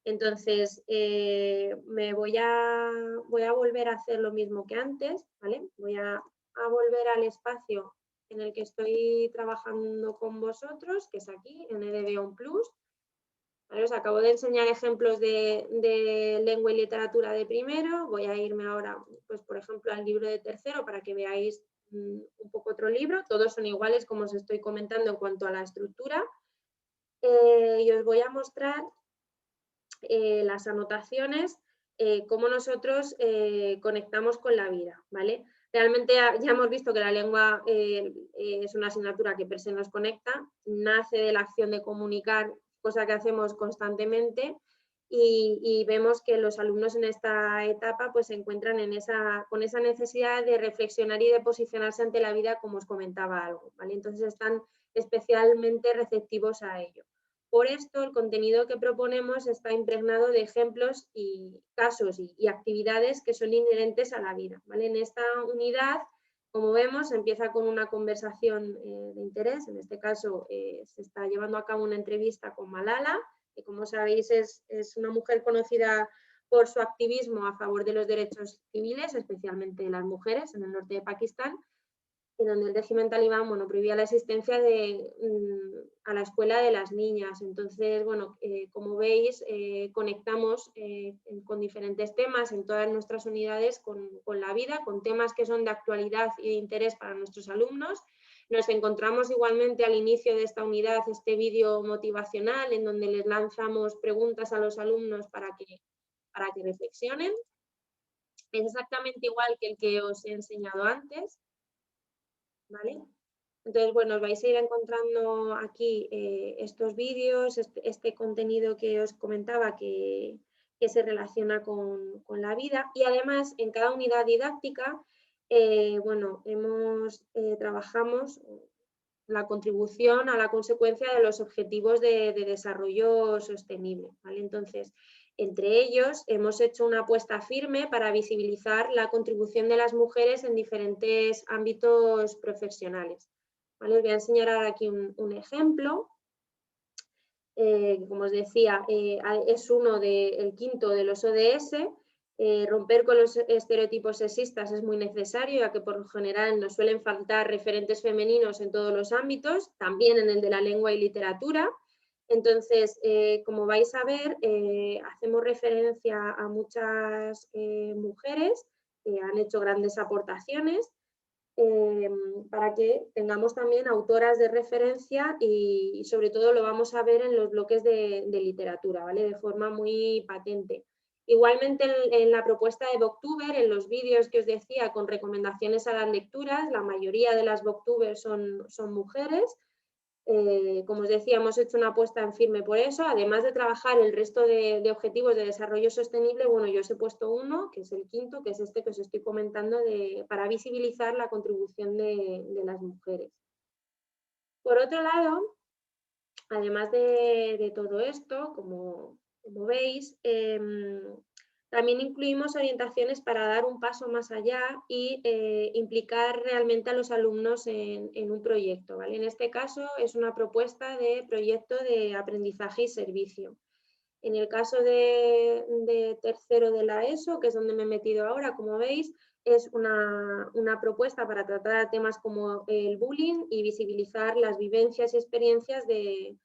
Entonces, me voy a volver a hacer lo mismo que antes, ¿vale? Voy a volver al espacio en el que estoy trabajando con vosotros, que es aquí, en EDB On Plus. ¿Vale? Os acabo de enseñar ejemplos de lengua y literatura de primero. Voy a irme ahora, pues, por ejemplo, al libro de tercero para que veáis un poco otro libro. Todos son iguales, como os estoy comentando en cuanto a la estructura. Y os voy a mostrar las anotaciones, cómo nosotros conectamos con la vida, ¿vale? Realmente ya hemos visto que la lengua es una asignatura que per se nos conecta, nace de la acción de comunicar, cosa que hacemos constantemente, y vemos que los alumnos en esta etapa pues se encuentran con esa necesidad de reflexionar y de posicionarse ante la vida, como os comentaba algo, ¿vale? Entonces están especialmente receptivos a ello. Por esto, el contenido que proponemos está impregnado de ejemplos y casos y actividades que son inherentes a la vida, ¿vale? En esta unidad Como vemos, empieza con una conversación de interés. En este caso, se está llevando a cabo una entrevista con Malala, que como sabéis es una mujer conocida por su activismo a favor de los derechos civiles, especialmente de las mujeres en el norte de Pakistán, en donde el régimen talibán, bueno, prohibía la asistencia a la escuela de las niñas. Entonces, bueno, como veis, conectamos con diferentes temas en todas nuestras unidades con la vida, con temas que son de actualidad y de interés para nuestros alumnos. Nos encontramos igualmente al inicio de esta unidad este vídeo motivacional en donde les lanzamos preguntas a los alumnos para que reflexionen. Es exactamente igual que el que os he enseñado antes, ¿vale? Entonces, bueno, os vais a ir encontrando aquí estos vídeos, este contenido que os comentaba que se relaciona con la vida, y además en cada unidad didáctica, bueno, trabajamos la contribución a la consecuencia de los objetivos de desarrollo sostenible, ¿vale? Entonces, entre ellos hemos hecho una apuesta firme para visibilizar la contribución de las mujeres en diferentes ámbitos profesionales, ¿vale? Os voy a enseñar ahora aquí un ejemplo. Como os decía, es el quinto de los ODS. Romper con los estereotipos sexistas es muy necesario, ya que por lo general nos suelen faltar referentes femeninos en todos los ámbitos, también en el de la lengua y literatura. Entonces, como vais a ver, hacemos referencia a muchas mujeres que han hecho grandes aportaciones, para que tengamos también autoras de referencia y sobre todo lo vamos a ver en los bloques de literatura, ¿vale? De forma muy patente. Igualmente en la propuesta de Booktuber, en los vídeos que os decía con recomendaciones a las lecturas, la mayoría de las Booktubers son mujeres. Como os decía, hemos hecho una apuesta en firme por eso, además de trabajar el resto de objetivos de desarrollo sostenible. Bueno, yo os he puesto uno, que es el quinto, que es este que os estoy comentando, para visibilizar la contribución de las mujeres. Por otro lado, además de todo esto, como veis, también incluimos orientaciones para dar un paso más allá y implicar realmente a los alumnos en un proyecto, ¿vale? En este caso es una propuesta de proyecto de aprendizaje y servicio. En el caso de tercero de la ESO, que es donde me he metido ahora, como veis, es una propuesta para tratar temas como el bullying y visibilizar las vivencias y experiencias de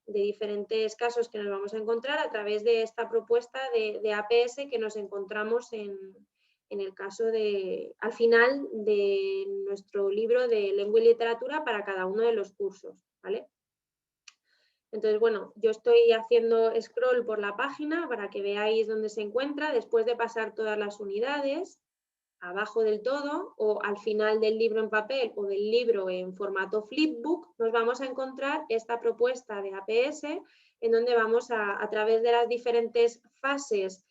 diferentes casos que nos vamos a encontrar a través de esta propuesta de APS que nos encontramos en el caso al final de nuestro libro de lengua y literatura para cada uno de los cursos, ¿vale? Entonces, bueno, yo estoy haciendo scroll por la página para que veáis dónde se encuentra después de pasar todas las unidades, abajo del todo o al final del libro en papel o del libro en formato flipbook, nos vamos a encontrar esta propuesta de APS en donde vamos a través de las diferentes fases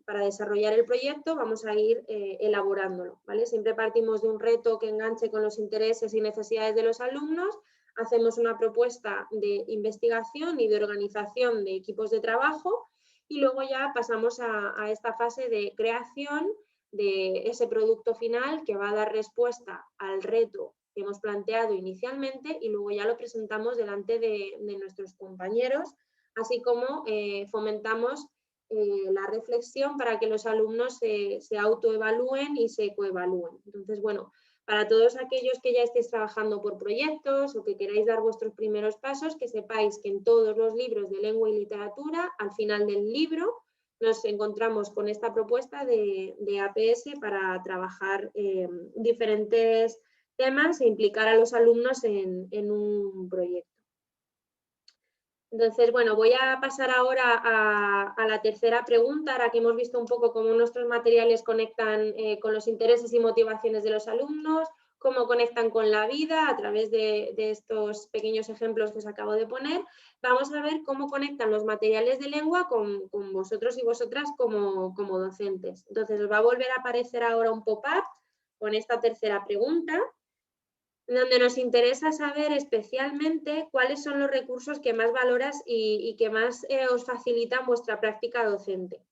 para desarrollar el proyecto, vamos a ir elaborándolo, ¿vale? Siempre partimos de un reto que enganche con los intereses y necesidades de los alumnos. Hacemos una propuesta de investigación y de organización de equipos de trabajo y luego ya pasamos a esta fase de creación de ese producto final que va a dar respuesta al reto que hemos planteado inicialmente y luego ya lo presentamos delante de nuestros compañeros, así como fomentamos la reflexión para que los alumnos se autoevalúen y se coevalúen. Entonces, bueno, para todos aquellos que ya estéis trabajando por proyectos o que queráis dar vuestros primeros pasos, que sepáis que en todos los libros de lengua y literatura, al final del libro, nos encontramos con esta propuesta de APS para trabajar diferentes temas e implicar a los alumnos en un proyecto. Entonces, bueno, voy a pasar ahora a la tercera pregunta, ahora que hemos visto un poco cómo nuestros materiales conectan con los intereses y motivaciones de los alumnos, cómo conectan con la vida a través de estos pequeños ejemplos que os acabo de poner. Vamos a ver cómo conectan los materiales de lengua con vosotros y vosotras como docentes. Entonces, os va a volver a aparecer ahora un pop-up con esta tercera pregunta, donde nos interesa saber especialmente cuáles son los recursos que más valoras y que más os facilitan vuestra práctica docente.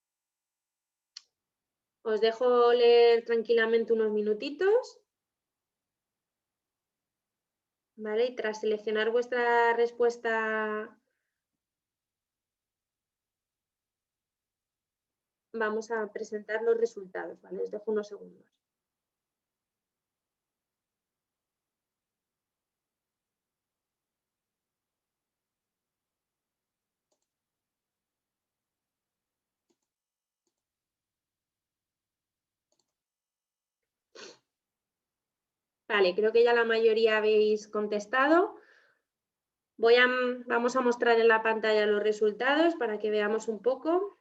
Os dejo leer tranquilamente unos minutitos. ¿Vale? Y tras seleccionar vuestra respuesta, vamos a presentar los resultados, ¿vale? Os dejo unos segundos. Vale, creo que ya la mayoría habéis contestado. Vamos a mostrar en la pantalla los resultados para que veamos un poco.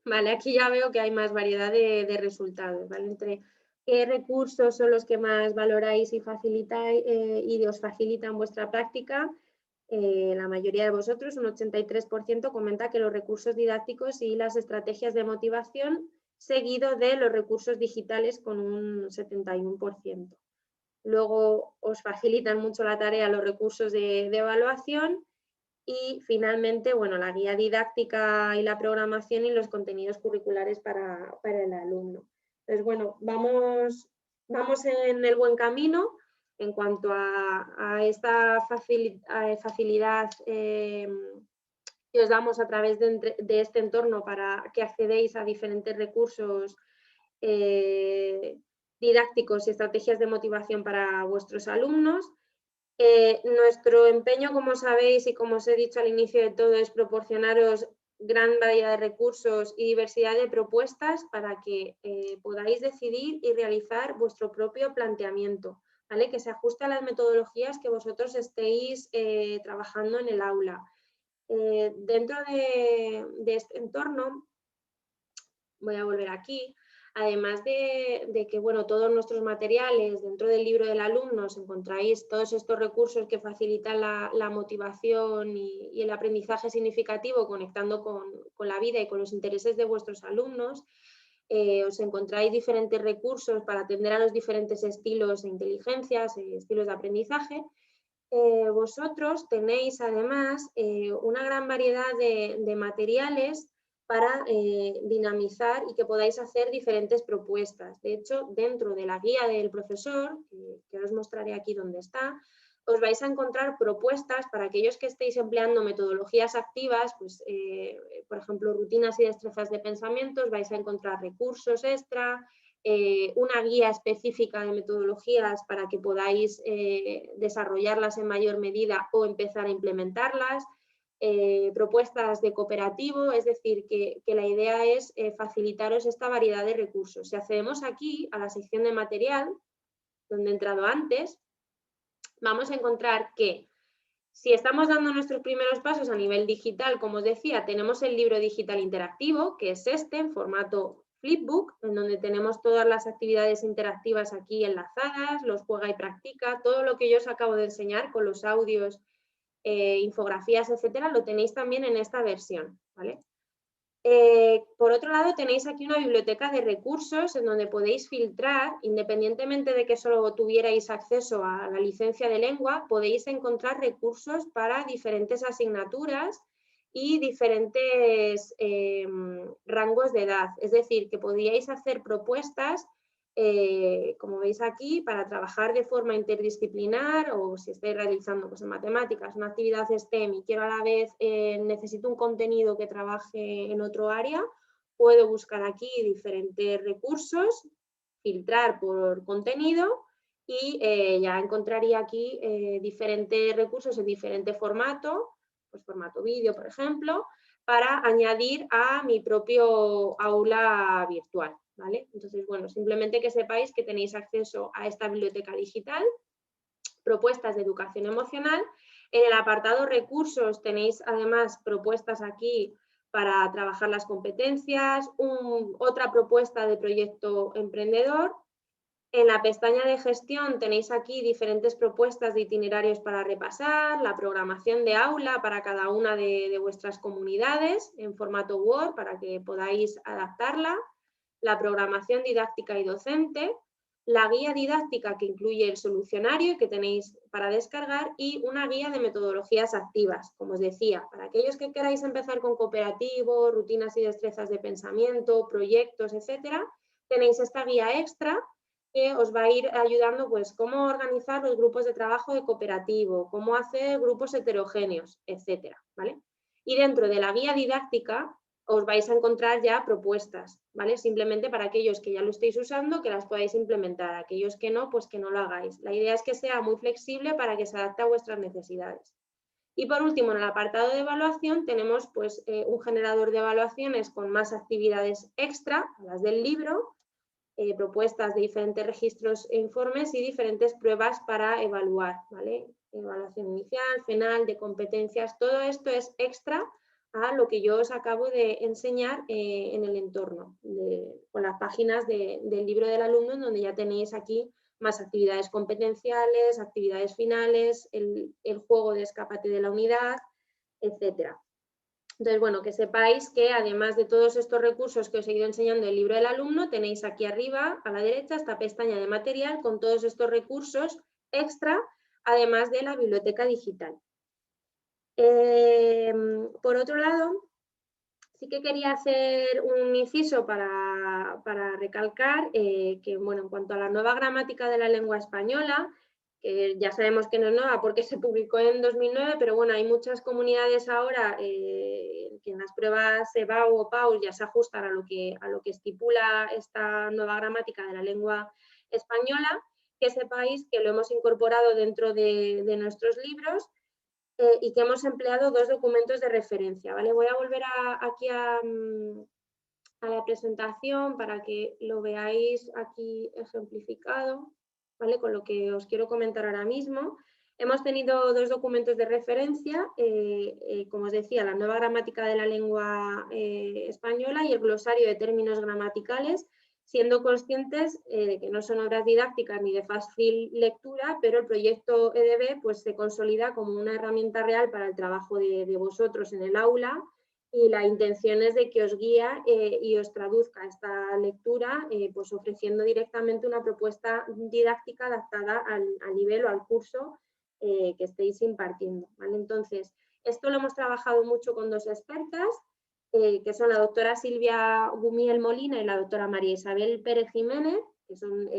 Vale, aquí ya veo que hay más variedad de resultados, ¿vale? Entre qué recursos son los que más valoráis y facilitáis y os facilitan vuestra práctica. La mayoría de vosotros, un 83%, comenta que los recursos didácticos y las estrategias de motivación, seguido de los recursos digitales con un 71%. Luego os facilitan mucho la tarea los recursos de evaluación y finalmente, bueno, la guía didáctica y la programación y los contenidos curriculares para el alumno. Entonces, bueno, vamos en el buen camino en cuanto a esta facilidad que os damos a través de este entorno para que accedéis a diferentes recursos didácticos y estrategias de motivación para vuestros alumnos. Nuestro empeño, como sabéis y como os he dicho al inicio de todo, es proporcionaros gran variedad de recursos y diversidad de propuestas para que podáis decidir y realizar vuestro propio planteamiento, ¿vale? Que se ajuste a las metodologías que vosotros estéis trabajando en el aula. Dentro de este entorno, voy a volver aquí. Además de que, bueno, todos nuestros materiales dentro del libro del alumno os encontráis todos estos recursos que facilitan la motivación y el aprendizaje significativo conectando con la vida y con los intereses de vuestros alumnos. Os encontráis diferentes recursos para atender a los diferentes estilos e inteligencias, estilos de aprendizaje. Vosotros tenéis además una gran variedad de materiales para dinamizar y que podáis hacer diferentes propuestas. De hecho, dentro de la guía del profesor, que os mostraré aquí donde está, os vais a encontrar propuestas para aquellos que estéis empleando metodologías activas, pues, por ejemplo, rutinas y destrezas de pensamientos, vais a encontrar recursos extra, una guía específica de metodologías para que podáis desarrollarlas en mayor medida o empezar a implementarlas. Propuestas de cooperativo, es decir, que la idea es facilitaros esta variedad de recursos. Si accedemos aquí a la sección de material, donde he entrado antes, vamos a encontrar que si estamos dando nuestros primeros pasos a nivel digital, como os decía, tenemos el libro digital interactivo, que es este, en formato flipbook, en donde tenemos todas las actividades interactivas aquí enlazadas, los juega y practica, todo lo que yo os acabo de enseñar con los audios, infografías, etcétera, lo tenéis también en esta versión, ¿vale? Por otro lado, tenéis aquí una biblioteca de recursos en donde podéis filtrar, independientemente de que solo tuvierais acceso a la licencia de lengua, podéis encontrar recursos para diferentes asignaturas y diferentes rangos de edad. Es decir, que podríais hacer propuestas, como veis aquí, para trabajar de forma interdisciplinar o si estáis realizando pues, en matemáticas una actividad STEM y quiero a la vez, necesito un contenido que trabaje en otro área, puedo buscar aquí diferentes recursos, filtrar por contenido y ya encontraría aquí diferentes recursos en diferente formato, pues formato vídeo, por ejemplo, para añadir a mi propio aula virtual. ¿Vale? Entonces, bueno, simplemente que sepáis que tenéis acceso a esta biblioteca digital, propuestas de educación emocional. En el apartado recursos tenéis además propuestas aquí para trabajar las competencias, otra propuesta de proyecto emprendedor. En la pestaña de gestión tenéis aquí diferentes propuestas de itinerarios para repasar, la programación de aula para cada una de vuestras comunidades en formato Word para que podáis adaptarla, la programación didáctica y docente, la guía didáctica que incluye el solucionario que tenéis para descargar y una guía de metodologías activas, como os decía, para aquellos que queráis empezar con cooperativo, rutinas y destrezas de pensamiento, proyectos, etcétera, tenéis esta guía extra que os va a ir ayudando, pues, cómo organizar los grupos de trabajo de cooperativo, cómo hacer grupos heterogéneos, etcétera, ¿vale? Y dentro de la guía didáctica os vais a encontrar ya propuestas, ¿vale? Simplemente para aquellos que ya lo estéis usando, que las podáis implementar. Aquellos que no, pues que no lo hagáis. La idea es que sea muy flexible para que se adapte a vuestras necesidades. Y por último, en el apartado de evaluación tenemos pues, un generador de evaluaciones con más actividades extra, las del libro, propuestas de diferentes registros e informes y diferentes pruebas para evaluar, ¿vale? Evaluación inicial, final, de competencias, todo esto es extra a lo que yo os acabo de enseñar en el entorno, con las páginas del libro del alumno, en donde ya tenéis aquí más actividades competenciales, actividades finales, el juego de escapate de la unidad, etcétera. Entonces, bueno, que sepáis que además de todos estos recursos que os he ido enseñando el libro del alumno, tenéis aquí arriba, a la derecha, esta pestaña de material con todos estos recursos extra, además de la biblioteca digital. Por otro lado, sí que quería hacer un inciso para recalcar que, bueno, en cuanto a la nueva gramática de la lengua española, ya sabemos que no es nueva porque se publicó en 2009, pero bueno, hay muchas comunidades ahora que en las pruebas EBAU o PAUS ya se ajustan a lo que estipula esta nueva gramática de la lengua española, que sepáis que lo hemos incorporado dentro de nuestros libros y que hemos empleado dos documentos de referencia, ¿vale? Voy a volver aquí a la presentación para que lo veáis aquí ejemplificado, ¿vale? Con lo que os quiero comentar ahora mismo. Hemos tenido dos documentos de referencia, como os decía, la nueva gramática de la lengua española y el glosario de términos gramaticales, siendo conscientes de que no son obras didácticas ni de fácil lectura, pero el proyecto EDB pues, se consolida como una herramienta real para el trabajo de vosotros en el aula, y la intención es de que os guíe y os traduzca esta lectura pues ofreciendo directamente una propuesta didáctica adaptada al nivel o al curso que estéis impartiendo, ¿vale? Entonces, esto lo hemos trabajado mucho con dos expertas, que son la doctora Silvia Gumiel Molina y la doctora María Isabel Pérez Jiménez, que son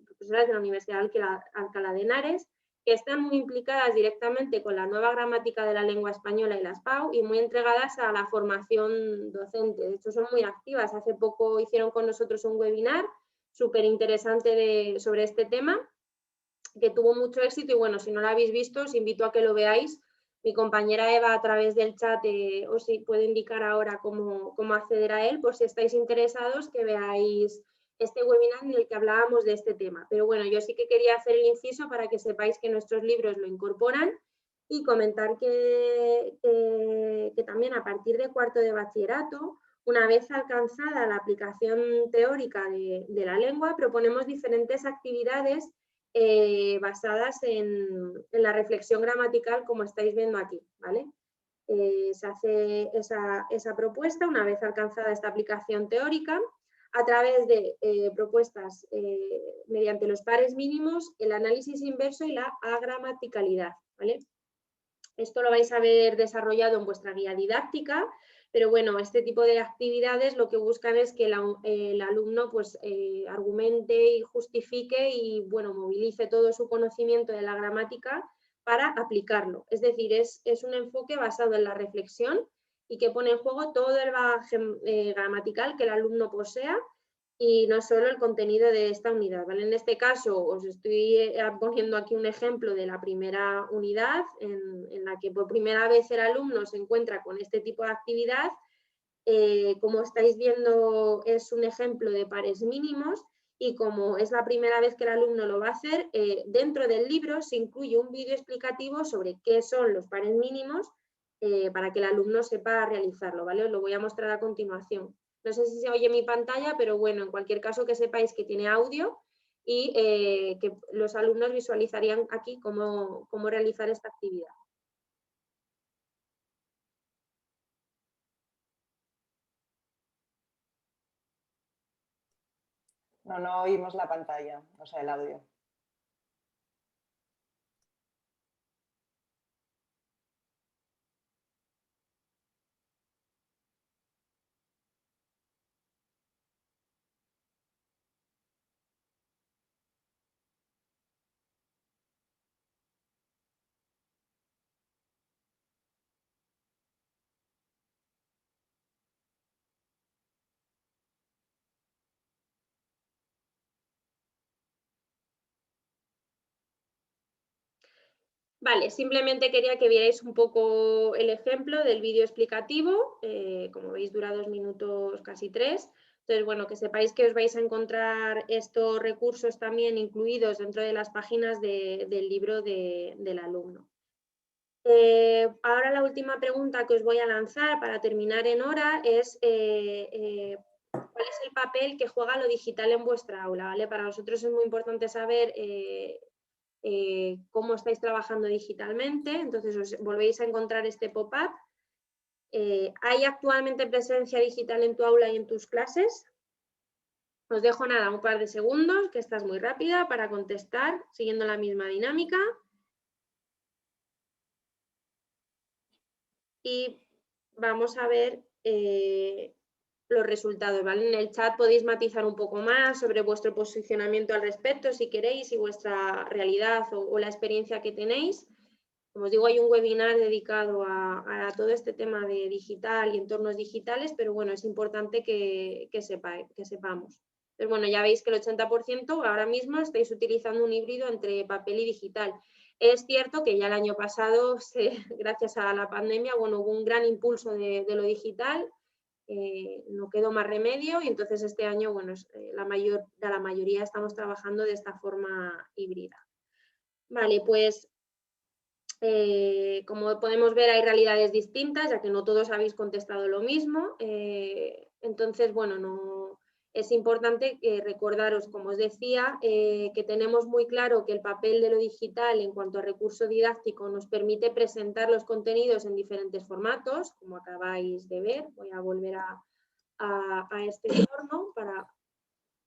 profesoras de la Universidad de Alcalá de Henares, que están muy implicadas directamente con la nueva gramática de la lengua española y las PAU y muy entregadas a la formación docente. De hecho, son muy activas. Hace poco hicieron con nosotros un webinar súper interesante sobre este tema, que tuvo mucho éxito y bueno, si no lo habéis visto, os invito a que lo veáis. Mi compañera Eva a través del chat os puede indicar ahora cómo acceder a él, por si estáis interesados, que veáis este webinar en el que hablábamos de este tema. Pero bueno, yo sí que quería hacer el inciso para que sepáis que nuestros libros lo incorporan y comentar que también a partir de cuarto de bachillerato, una vez alcanzada la aplicación teórica de la lengua, proponemos diferentes actividades basadas en la reflexión gramatical, como estáis viendo aquí, ¿vale? Se hace esa propuesta una vez alcanzada esta aplicación teórica a través de propuestas mediante los pares mínimos, el análisis inverso y la agramaticalidad, ¿vale? Esto lo vais a ver desarrollado en vuestra guía didáctica, pero bueno, este tipo de actividades lo que buscan es que el alumno pues, argumente y justifique y bueno, movilice todo su conocimiento de la gramática para aplicarlo. Es decir, es un enfoque basado en la reflexión y que pone en juego todo el bagaje gramatical que el alumno posea y no solo el contenido de esta unidad, ¿vale? En este caso os estoy poniendo aquí un ejemplo de la primera unidad en la que por primera vez el alumno se encuentra con este tipo de actividad. Como estáis viendo es un ejemplo de pares mínimos y como es la primera vez que el alumno lo va a hacer, dentro del libro se incluye un vídeo explicativo sobre qué son los pares mínimos para que el alumno sepa realizarlo, ¿vale? Os lo voy a mostrar a continuación. No sé si se oye mi pantalla, pero bueno, en cualquier caso que sepáis que tiene audio y que los alumnos visualizarían aquí cómo realizar esta actividad. No oímos la pantalla, o sea, el audio. Vale, simplemente quería que vierais un poco el ejemplo del vídeo explicativo. Como veis, dura 2 minutos, casi 3. Entonces, bueno, que sepáis que os vais a encontrar estos recursos también incluidos dentro de las páginas del libro del alumno. Ahora la última pregunta que os voy a lanzar para terminar en hora es ¿cuál es el papel que juega lo digital en vuestra aula? ¿Vale? Para nosotros es muy importante saber cómo estáis trabajando digitalmente, entonces os volvéis a encontrar este pop-up. ¿Hay actualmente presencia digital en tu aula y en tus clases? Os dejo nada, un par de segundos, que esta es muy rápida para contestar, siguiendo la misma dinámica. Y vamos a ver los resultados, ¿vale? En el chat podéis matizar un poco más sobre vuestro posicionamiento al respecto, si queréis, y vuestra realidad o la experiencia que tenéis. Como os digo, hay un webinar dedicado a todo este tema de digital y entornos digitales, pero bueno, es importante que sepamos. Pues bueno, ya veis que el 80% ahora mismo estáis utilizando un híbrido entre papel y digital. Es cierto que ya el año pasado, gracias a la pandemia, bueno, hubo un gran impulso de lo digital, no quedó más remedio y entonces este año, bueno, la mayoría estamos trabajando de esta forma híbrida. Vale, pues como podemos ver, hay realidades distintas, ya que no todos habéis contestado lo mismo. Entonces, bueno, es importante recordaros, como os decía, que tenemos muy claro que el papel de lo digital en cuanto a recurso didáctico nos permite presentar los contenidos en diferentes formatos, como acabáis de ver. Voy a volver a este entorno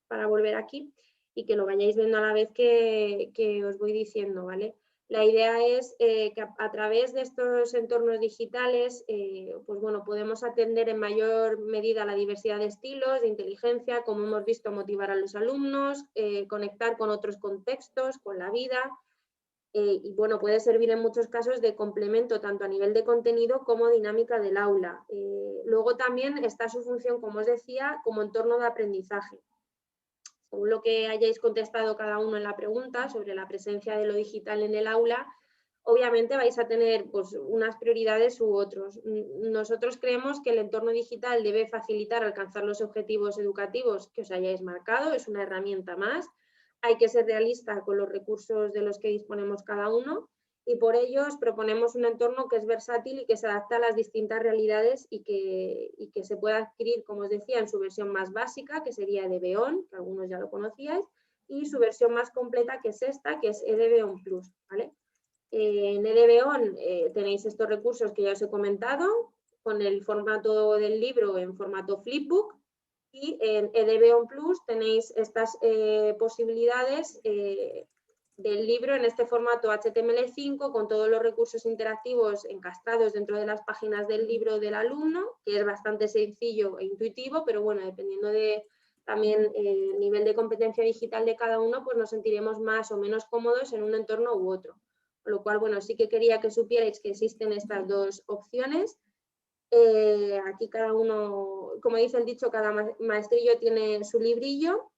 para volver aquí y que lo vayáis viendo a la vez que os voy diciendo, ¿vale? La idea es que a través de estos entornos digitales, pues bueno, podemos atender en mayor medida la diversidad de estilos, de inteligencia, como hemos visto, motivar a los alumnos, conectar con otros contextos, con la vida, y bueno, puede servir en muchos casos de complemento tanto a nivel de contenido como dinámica del aula. Luego también está su función, como os decía, como entorno de aprendizaje. Según lo que hayáis contestado cada uno en la pregunta sobre la presencia de lo digital en el aula, obviamente vais a tener pues, unas prioridades u otros. Nosotros creemos que el entorno digital debe facilitar alcanzar los objetivos educativos que os hayáis marcado, es una herramienta más. Hay que ser realista con los recursos de los que disponemos cada uno y por ello os proponemos un entorno que es versátil y que se adapta a las distintas realidades y que se pueda adquirir, como os decía, en su versión más básica, que sería EDB On, que algunos ya lo conocíais, y su versión más completa, que es esta, que es EDB On Plus, ¿vale? En EDB On tenéis estos recursos que ya os he comentado, con el formato del libro en formato flipbook, y en EDB On Plus tenéis estas posibilidades del libro en este formato HTML5 con todos los recursos interactivos encastrados dentro de las páginas del libro del alumno, que es bastante sencillo e intuitivo, pero bueno, dependiendo de también el nivel de competencia digital de cada uno, pues nos sentiremos más o menos cómodos en un entorno u otro. Con lo cual, bueno, sí que quería que supierais que existen estas dos opciones. Aquí cada uno, como dice el dicho, cada maestrillo tiene su librillo.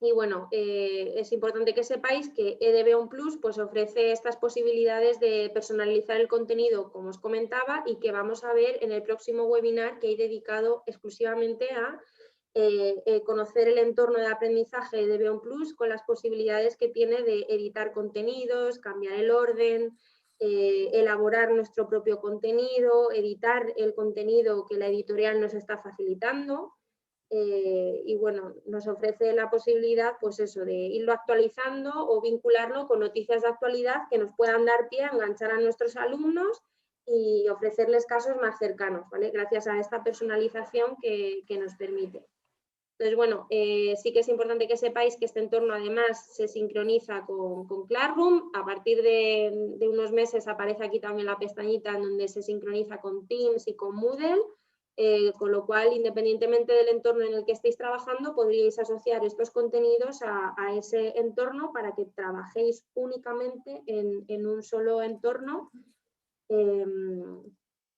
Y bueno, es importante que sepáis que EDB On Plus pues, ofrece estas posibilidades de personalizar el contenido, como os comentaba, y que vamos a ver en el próximo webinar que he dedicado exclusivamente a conocer el entorno de aprendizaje de EDB On Plus con las posibilidades que tiene de editar contenidos, cambiar el orden, elaborar nuestro propio contenido, editar el contenido que la editorial nos está facilitando. Y bueno, nos ofrece la posibilidad, pues eso, de irlo actualizando o vincularlo con noticias de actualidad que nos puedan dar pie a enganchar a nuestros alumnos y ofrecerles casos más cercanos, ¿vale? Gracias a esta personalización que nos permite. Entonces, bueno, sí que es importante que sepáis que este entorno además se sincroniza con Classroom. A partir de unos meses aparece aquí también la pestañita en donde se sincroniza con Teams y con Moodle, con lo cual, independientemente del entorno en el que estéis trabajando, podríais asociar estos contenidos a ese entorno para que trabajéis únicamente en un solo entorno.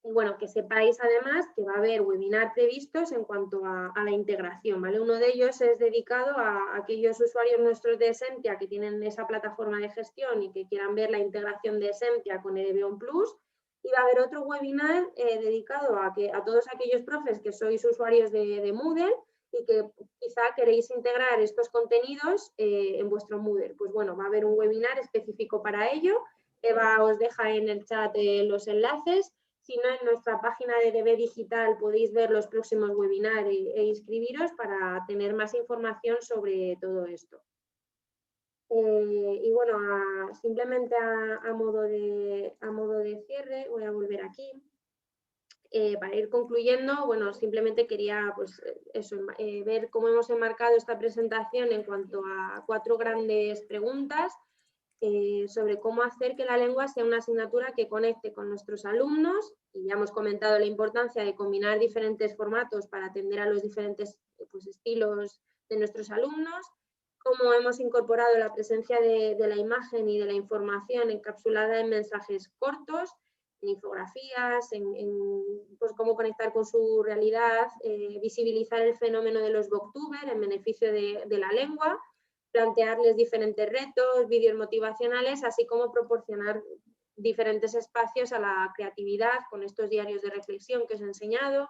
Y bueno, que sepáis además que va a haber webinars previstos en cuanto a la integración, ¿vale? Uno de ellos es dedicado a aquellos usuarios nuestros de Exemptia que tienen esa plataforma de gestión y que quieran ver la integración de Exemptia con EDB Plus. Y va a haber otro webinar dedicado a todos aquellos profes que sois usuarios de Moodle y que quizá queréis integrar estos contenidos en vuestro Moodle. Pues bueno, va a haber un webinar específico para ello. Eva os deja en el chat los enlaces. Si no, en nuestra página de EDB Digital podéis ver los próximos webinars e inscribiros para tener más información sobre todo esto. Y bueno, simplemente a modo de cierre, voy a volver aquí. Para ir concluyendo, bueno, simplemente quería pues, ver cómo hemos enmarcado esta presentación en cuanto a 4 grandes preguntas sobre cómo hacer que la lengua sea una asignatura que conecte con nuestros alumnos, y ya hemos comentado la importancia de combinar diferentes formatos para atender a los diferentes pues, estilos de nuestros alumnos, cómo hemos incorporado la presencia de la imagen y de la información encapsulada en mensajes cortos, en infografías, pues, cómo conectar con su realidad, visibilizar el fenómeno de los booktubers en beneficio de la lengua, plantearles diferentes retos, vídeos motivacionales, así como proporcionar diferentes espacios a la creatividad con estos diarios de reflexión que os he enseñado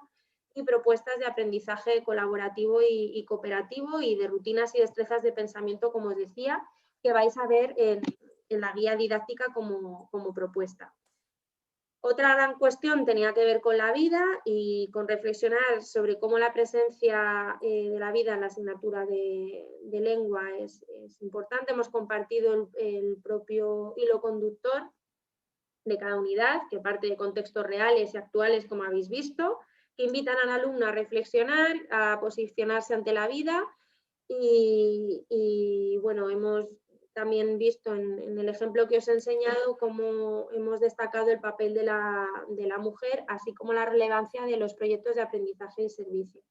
y propuestas de aprendizaje colaborativo y cooperativo y de rutinas y destrezas de pensamiento, como os decía, que vais a ver en la guía didáctica como propuesta. Otra gran cuestión tenía que ver con la vida y con reflexionar sobre cómo la presencia de la vida en la asignatura de lengua es importante. Hemos compartido el propio hilo conductor de cada unidad, que parte de contextos reales y actuales, como habéis visto, que invitan al alumno a reflexionar, a posicionarse ante la vida y bueno, hemos también visto en el ejemplo que os he enseñado cómo hemos destacado el papel de la mujer, así como la relevancia de los proyectos de aprendizaje y servicio.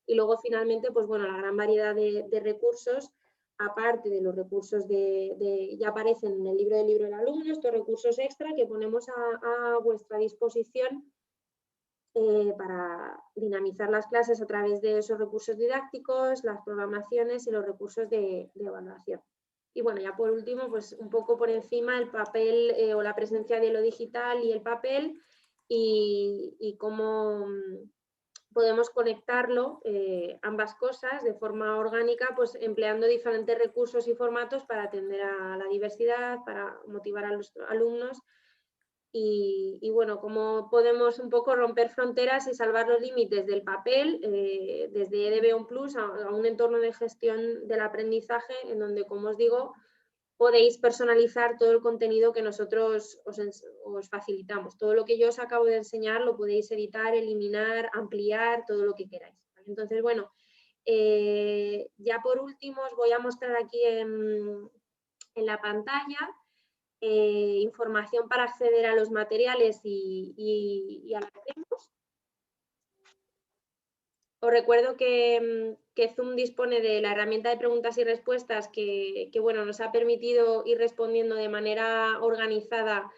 Y luego finalmente, pues bueno, la gran variedad de recursos, aparte de los recursos ya aparecen en el libro del alumno, estos recursos extra que ponemos a vuestra disposición para dinamizar las clases a través de esos recursos didácticos, las programaciones y los recursos de evaluación. Y bueno, ya por último, pues un poco por encima el papel o la presencia de lo digital y el papel y cómo podemos conectarlo, ambas cosas, de forma orgánica, pues empleando diferentes recursos y formatos para atender a la diversidad, para motivar a los alumnos. Y bueno, cómo podemos un poco romper fronteras y salvar los límites del papel desde EDB Plus a un entorno de gestión del aprendizaje en donde, como os digo, podéis personalizar todo el contenido que nosotros os facilitamos. Todo lo que yo os acabo de enseñar lo podéis editar, eliminar, ampliar, todo lo que queráis. Entonces, bueno, ya por último os voy a mostrar aquí en la pantalla información para acceder a los materiales y a las demos. Os recuerdo que Zoom dispone de la herramienta de preguntas y respuestas que bueno, nos ha permitido ir respondiendo de manera organizada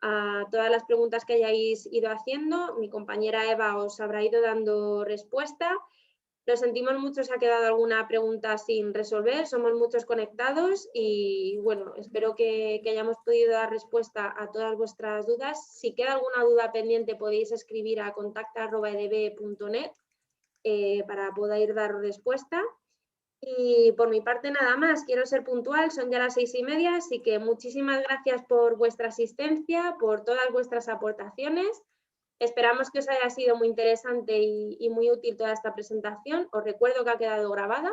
a todas las preguntas que hayáis ido haciendo. Mi compañera Eva os habrá ido dando respuesta. Lo sentimos mucho si ha quedado alguna pregunta sin resolver, somos muchos conectados y bueno, espero que hayamos podido dar respuesta a todas vuestras dudas. Si queda alguna duda pendiente podéis escribir a contacta@edb.net para poder dar respuesta. Y por mi parte nada más, quiero ser puntual, son ya las 6:30, así que muchísimas gracias por vuestra asistencia, por todas vuestras aportaciones. Esperamos que os haya sido muy interesante y muy útil toda esta presentación. Os recuerdo que ha quedado grabada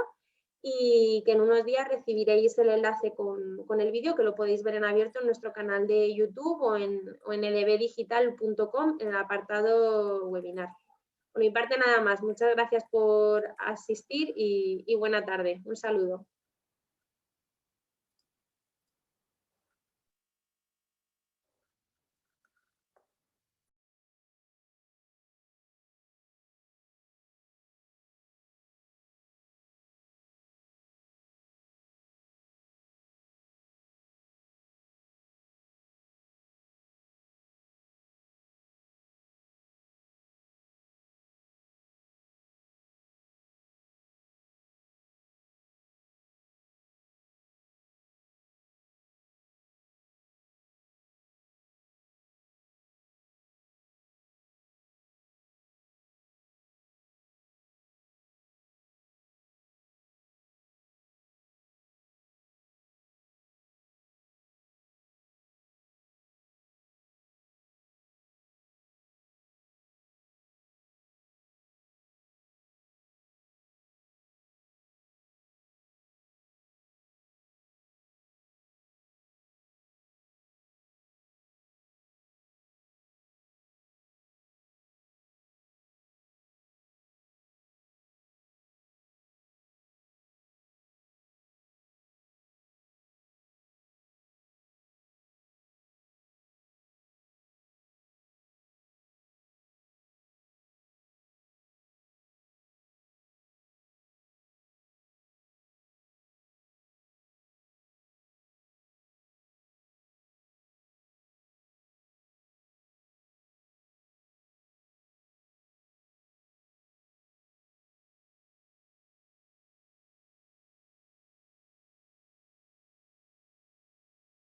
y que en unos días recibiréis el enlace con el vídeo, que lo podéis ver en abierto en nuestro canal de YouTube o en edbdigital.com en el apartado webinar. Por mi parte nada más. Muchas gracias por asistir y buena tarde. Un saludo.